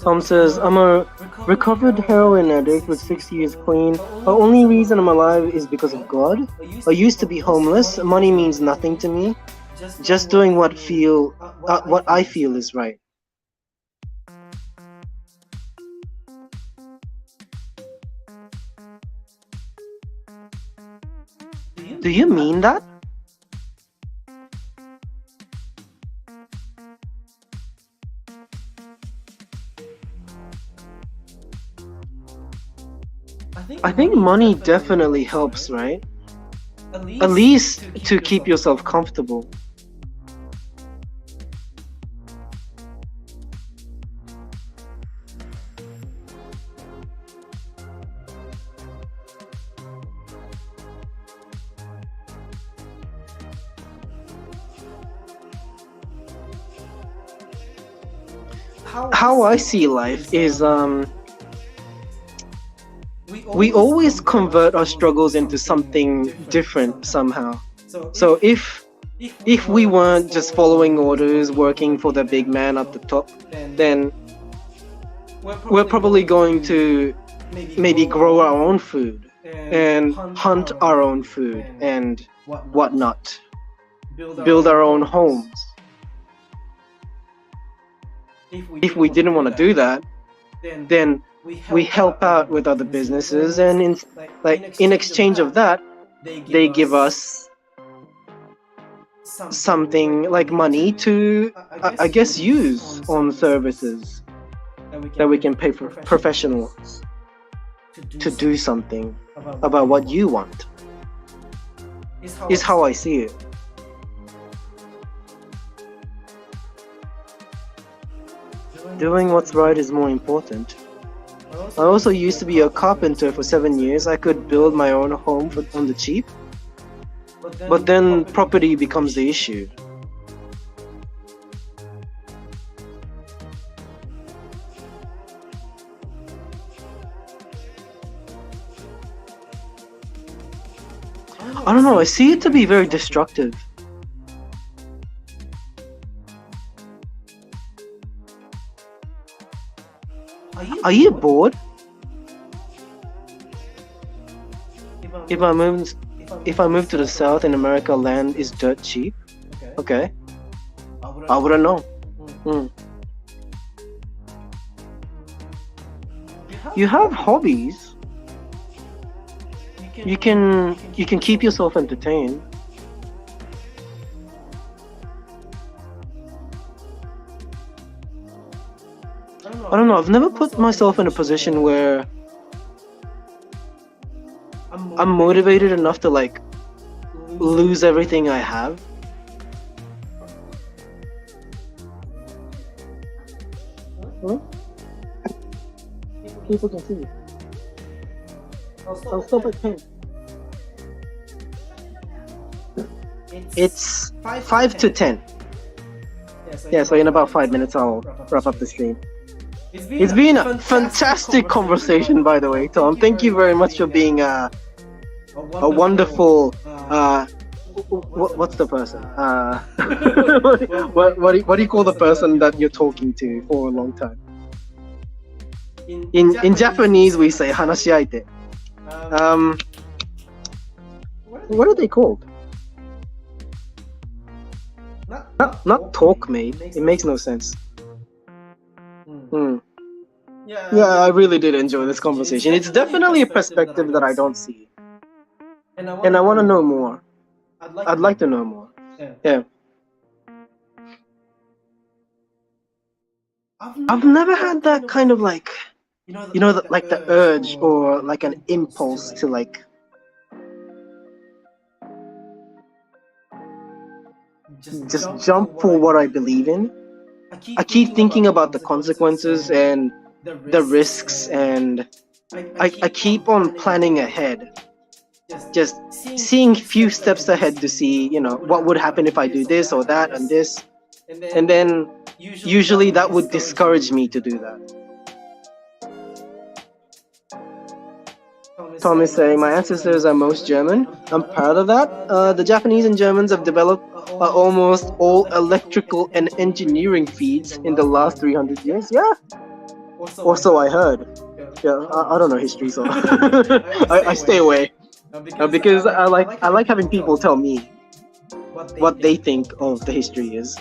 Tom says, I'm a recovered heroin addict with 6 years clean. The only reason I'm alive is because of God. I used to be homeless. Money means nothing to me. Just doing what I feel is right. Do you mean that? I think money definitely helps, right? At least to keep yourself comfortable. How I see life is we always convert our struggles into something different somehow. So if we weren't just following orders, working for the big man at the top, then we're probably going to maybe grow our own food and hunt our own food and whatnot, build our own homes. If we didn't want to do that, then we help out with other businesses, and in exchange of that, they give us something like money to, I guess, use on services that we can pay for professionals to do something about what you want. Is how I see it. Doing what's right is more important. I also used to be a carpenter for 7 years. I could build my own home on the cheap. But then property becomes the issue. I don't know, I see it to be very destructive. Are you bored? If I move to the south in America, land is dirt cheap. Okay. I wouldn't know. You have hobbies. You can keep yourself entertained. I don't know, I've never put myself in a position where I'm motivated enough to like lose everything I have. People can see you. I'll stop at 10. It's 5 to 10. Yeah, so in about 5 minutes I'll wrap up the stream. It's been a fantastic conversation, by the way, Tom. Thank you very much for being a wonderful. What's the person? What do you call the person that you're talking to for a long time? In Japanese, we say hanashiaite. What are they called? Not talk mate. It makes no sense. Yeah, I really did enjoy this conversation. It's definitely a perspective that I don't see, and I want to know more. I'd like to know more. Yeah. I've never had that kind of like, like the urge or like an impulse to like just jump for what I believe in. I keep thinking about the consequences and the risks, and I keep on planning ahead. Just seeing few steps ahead to see, what would happen if I do this or that and this. And then usually that would discourage me to do that. Tom is saying, my ancestors are most German. I'm proud of that. The Japanese and Germans have developed almost all electrical and engineering feats in the last 300 years. Yeah. Or so I heard. Yeah, I don't know history, so I stay away. Because I like having people tell me what they think of the history is.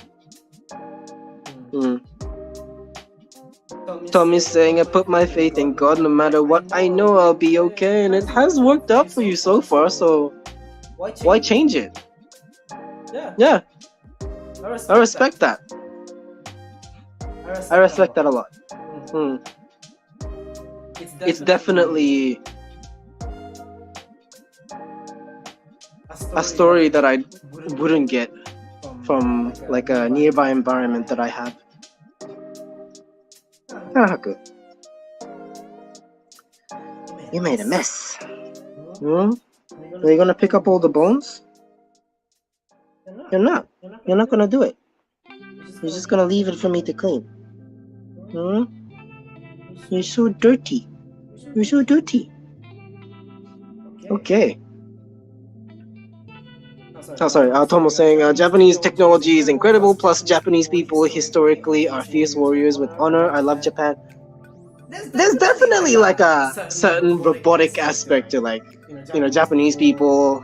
Tom is saying, I put my faith in God. No matter what, I know I'll be okay, and it has worked out for you so far, so why change it? Yeah, I respect that. I respect that a lot. It's definitely a story that I wouldn't get from like a nearby environment that I have. Ah, good. You made a mess. Are you gonna pick up all the bones? You're not. You're not gonna do it. You're just gonna leave it for me to clean. You're so dirty. You're so dirty. Okay. Oh, sorry. Tom was saying, Japanese technology is incredible, plus Japanese people historically are fierce warriors with honor. I love Japan. There's definitely like a certain robotic aspect to like, Japanese people.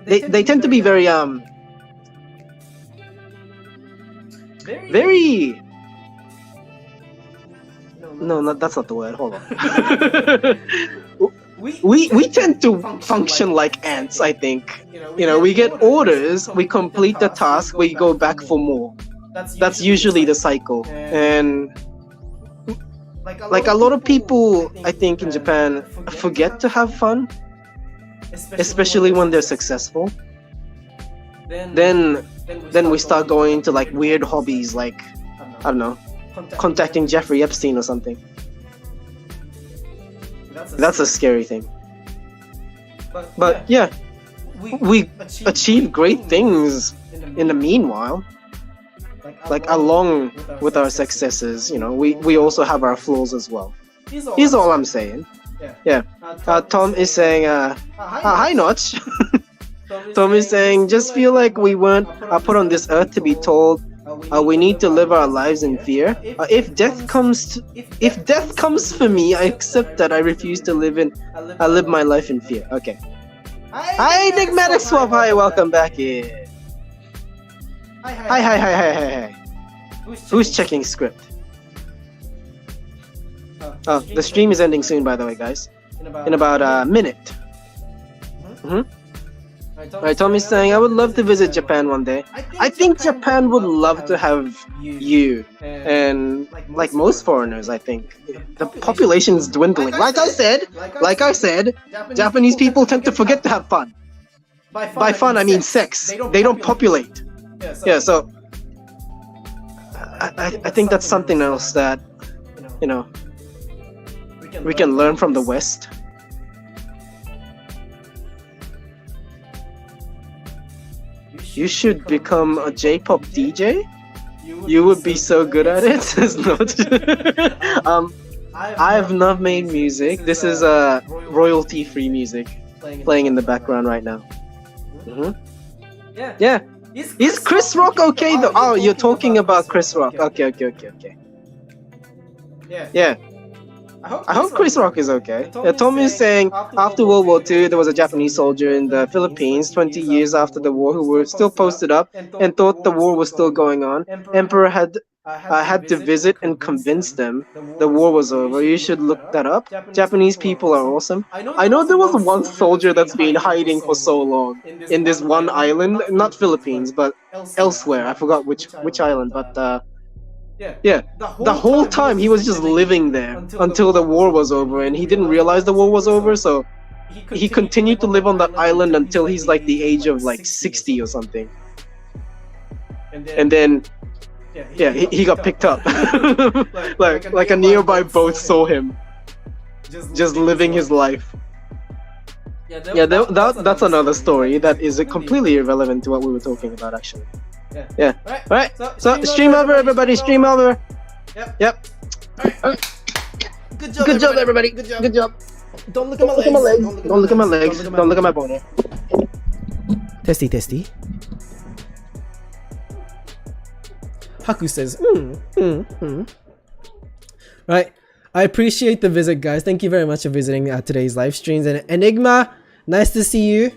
They tend to be very, very... No, that's not the word. Hold on. We tend to function like ants, I think. We get orders, we complete the task, we go back for more. That's usually the cycle. And like a lot of people, I think in Japan, forget to have fun, especially when they're successful. Then we start going into like weird hobbies, like, I don't know, contacting Jeffrey Epstein or something. That's a scary thing. But yeah, we achieve great things in the meanwhile. Like along with our successes, we also have our flaws as well. Is all I'm saying. Yeah. Tom is saying, hi Notch. Tom is saying, just feel like we weren't put on this earth to be told we need to live our lives in fear. If death comes for me, I accept that. I refuse to live my life in fear. Okay. Hi, Enigmatic Swap. Hi, welcome back here. Hi. Who's checking script? Oh, the stream is ending soon, by the way, guys. In about a minute. Alright, Tommy's saying, I would love to visit Japan one day. I think Japan would love to have you. And like most foreigners, I think. The population is dwindling. Like I said, Japanese people tend to forget to have fun. By fun, I mean sex. They don't populate. Yeah, so I think that's something else that, we can learn from the West. You should become a J-pop DJ. You would be so good at it. It's not. I have not made music. This is royalty-free music playing in the background right now. Yeah. Is Chris Rock okay though? Oh, you're talking about Chris Rock. Okay. Yeah. I hope Chris Rock is okay. Tommy is saying after World War II, there was a Japanese soldier in the Philippines 20 years after the war who were still posted up and thought the war was still going on. Emperor had to visit and convince them the war was over. You should look that up. Japanese people are awesome. I know there was one soldier that's been hiding for so long in this one island, not Philippines, but elsewhere. I forgot which island, but yeah, the whole time he was just living there until the war was over, and he didn't realize the war was over, so he continued to live on that island until he's like the age of like 60 or something. And then he got picked up. like a nearby boat saw him just living his life. That's another story that is completely irrelevant to what we were talking about actually. Yeah. Alright. So stream over, everybody. Stream over. Yep. Alright. Good job, everybody. Good job. Don't look at my legs. Don't look at my legs. Don't look at my boner. Testy. Haku says, Right. I appreciate the visit, guys. Thank you very much for visiting today's live streams. And Enigma, nice to see you.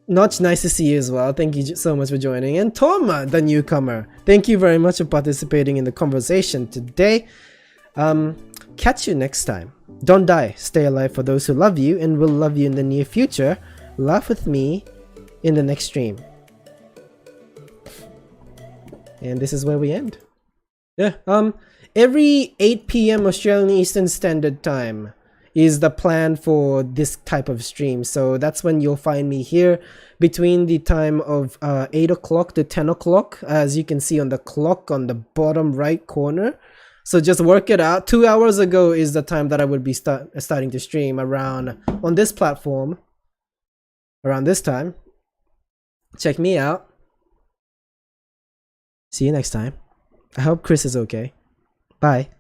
Notch, nice to see you as well. Thank you so much for joining. And Toma, the newcomer, thank you very much for participating in the conversation today. Catch you next time. Don't die. Stay alive for those who love you and will love you in the near future. Laugh with me in the next stream. And this is where we end. Yeah. Every 8 p.m. Australian Eastern Standard Time is the plan for this type of stream. So that's when you'll find me here between the time of 8 o'clock to 10 o'clock, as you can see on the clock on the bottom right corner. So just work it out. 2 hours ago is the time that I would be starting to stream around on this platform around this time. Check me out. See you next time. I hope Chris is okay. Bye.